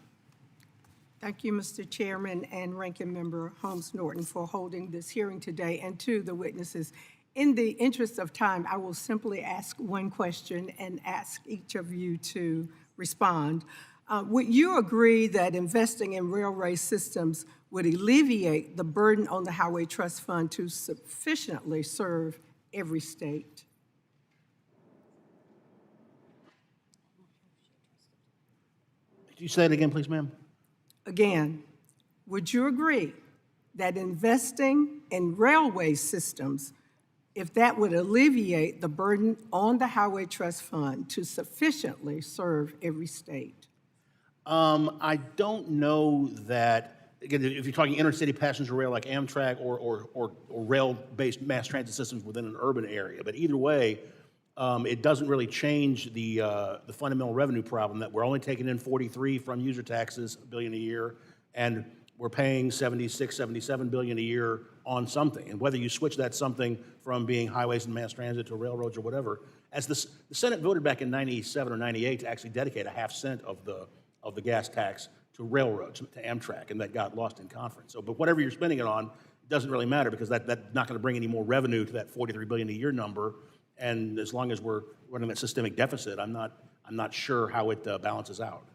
Thank you, Mr. Chairman and Ranking Member Holmes Norton for holding this hearing today, and to the witnesses. In the interest of time, I will simply ask one question and ask each of you to respond. Would you agree that investing in railway systems would alleviate the burden on the Highway Trust Fund to sufficiently serve every state? Could you say it again, please, ma'am? Again, would you agree that investing in railway systems, if that would alleviate the burden on the Highway Trust Fund to sufficiently serve every state? I don't know that, again, if you're talking intercity passenger rail like Amtrak or rail-based mass transit systems within an urban area, but either way, it doesn't really change the fundamental revenue problem that we're only taking in 43 from user taxes, $1 billion a year, and we're paying 76, 77 billion a year on something. And whether you switch that something from being highways and mass transit to railroads or whatever, as the Senate voted back in 97 or 98 to actually dedicate a half cent of the gas tax to railroads, to Amtrak, and that got lost in conference. So, but whatever you're spending it on, it doesn't really matter because that's not going to bring any more revenue to that 43 billion a year number. And as long as we're running that systemic deficit, I'm not sure how it balances out.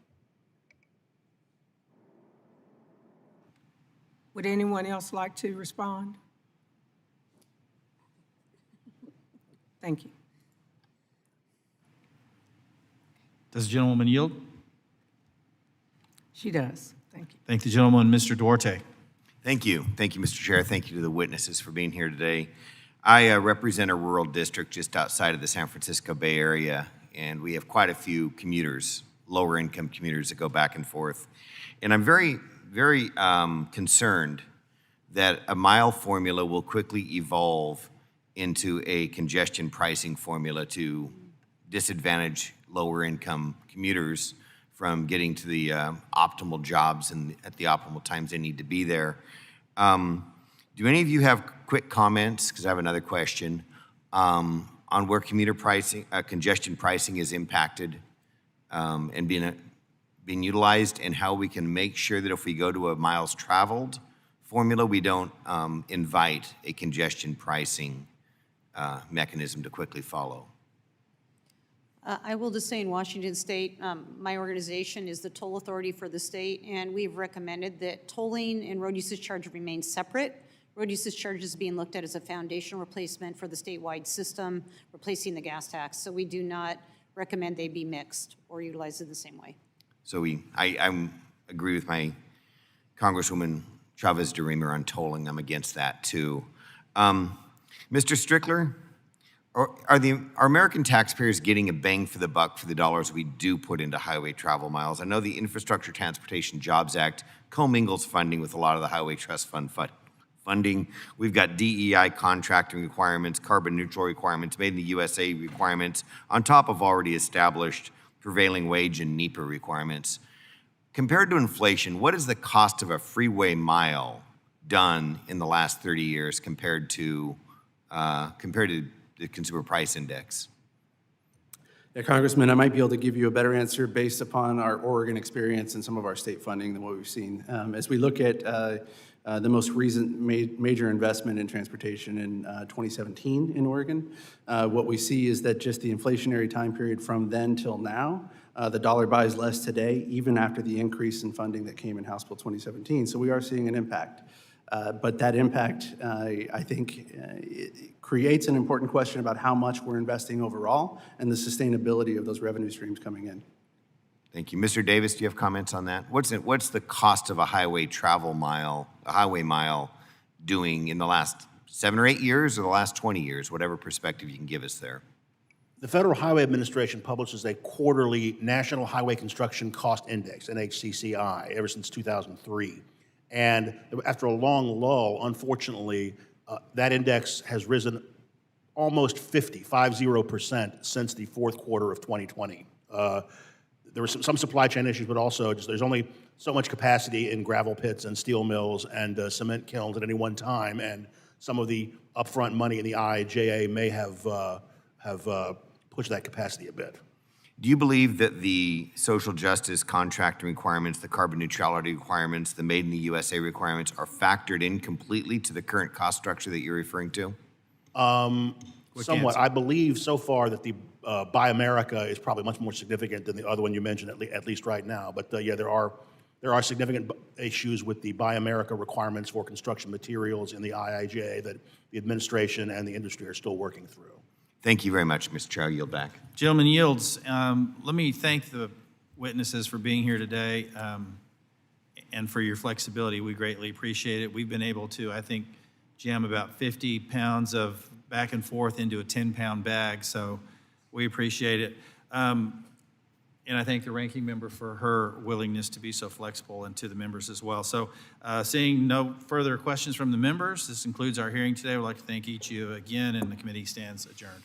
Would anyone else like to respond? Thank you. Does the gentlewoman yield? She does. Thank you. Thank the gentleman, Mr. Duarte. Thank you. Thank you, Mr. Chair. Thank you to the witnesses for being here today. I represent a rural district just outside of the San Francisco Bay Area, and we have quite a few commuters, lower income commuters that go back and forth. And I'm very, very concerned that a mile formula will quickly evolve into a congestion pricing formula to disadvantage lower income commuters from getting to the optimal jobs and at the optimal times they need to be there. Do any of you have quick comments, because I have another question, on where commuter pricing, congestion pricing is impacted and being utilized, and how we can make sure that if we go to a miles traveled formula, we don't invite a congestion pricing mechanism to quickly follow? I will just say in Washington State, my organization is the toll authority for the state, and we've recommended that tolling and road usage charge remain separate. Road usage charge is being looked at as a foundational replacement for the statewide system, replacing the gas tax. So we do not recommend they be mixed or utilized in the same way. So I agree with my Congresswoman Chavez DeRemer on tolling. I'm against that too. Mr. Strickler, are American taxpayers getting a bang for the buck for the dollars we do put into highway travel miles? I know the Infrastructure Transportation Jobs Act commingles funding with a lot of the Highway Trust Fund funding. We've got DEI contracting requirements, carbon neutral requirements, made in the USA requirements, on top of already established prevailing wage and NEPA requirements. Compared to inflation, what is the cost of a freeway mile done in the last 30 years compared to the Consumer Price Index? Yeah, Congressman, I might be able to give you a better answer based upon our Oregon experience and some of our state funding than what we've seen. As we look at the most recent major investment in transportation in 2017 in Oregon, what we see is that just the inflationary time period from then till now, the dollar buys less today, even after the increase in funding that came in House Bill 2017. So we are seeing an impact. But that impact, I think, creates an important question about how much we're investing overall and the sustainability of those revenue streams coming in. Thank you. Mr. Davis, do you have comments on that? What's the cost of a highway travel mile, a highway mile, doing in the last 7 or 8 years or the last 20 years, whatever perspective you can give us there? The Federal Highway Administration publishes a quarterly National Highway Construction Cost Index, NHCCI, ever since 2003. And after a long lull, unfortunately, that index has risen almost 50% since the fourth quarter of 2020. There were some supply chain issues, but also just there's only so much capacity in gravel pits and steel mills and cement kilns at any one time, and some of the upfront money in the IIJA may have pushed that capacity a bit. Do you believe that the social justice contracting requirements, the carbon neutrality requirements, the Made in the USA requirements are factored in completely to the current cost structure that you're referring to? Somewhat. I believe so far that the Buy America is probably much more significant than the other one you mentioned, at least right now. But yeah, there are significant issues with the Buy America requirements for construction materials in the IIJA that the administration and the industry are still working through. Thank you very much, Mr. Chair. I yield back. Gentleman yields. Let me thank the witnesses for being here today and for your flexibility. We greatly appreciate it. We've been able to, I think, jam about 50 pounds of back and forth into a 10-pound bag, so we appreciate it. And I thank the ranking member for her willingness to be so flexible, and to the members as well. So seeing no further questions from the members, this concludes our hearing today. I'd like to thank each of you again, and the committee stands adjourned.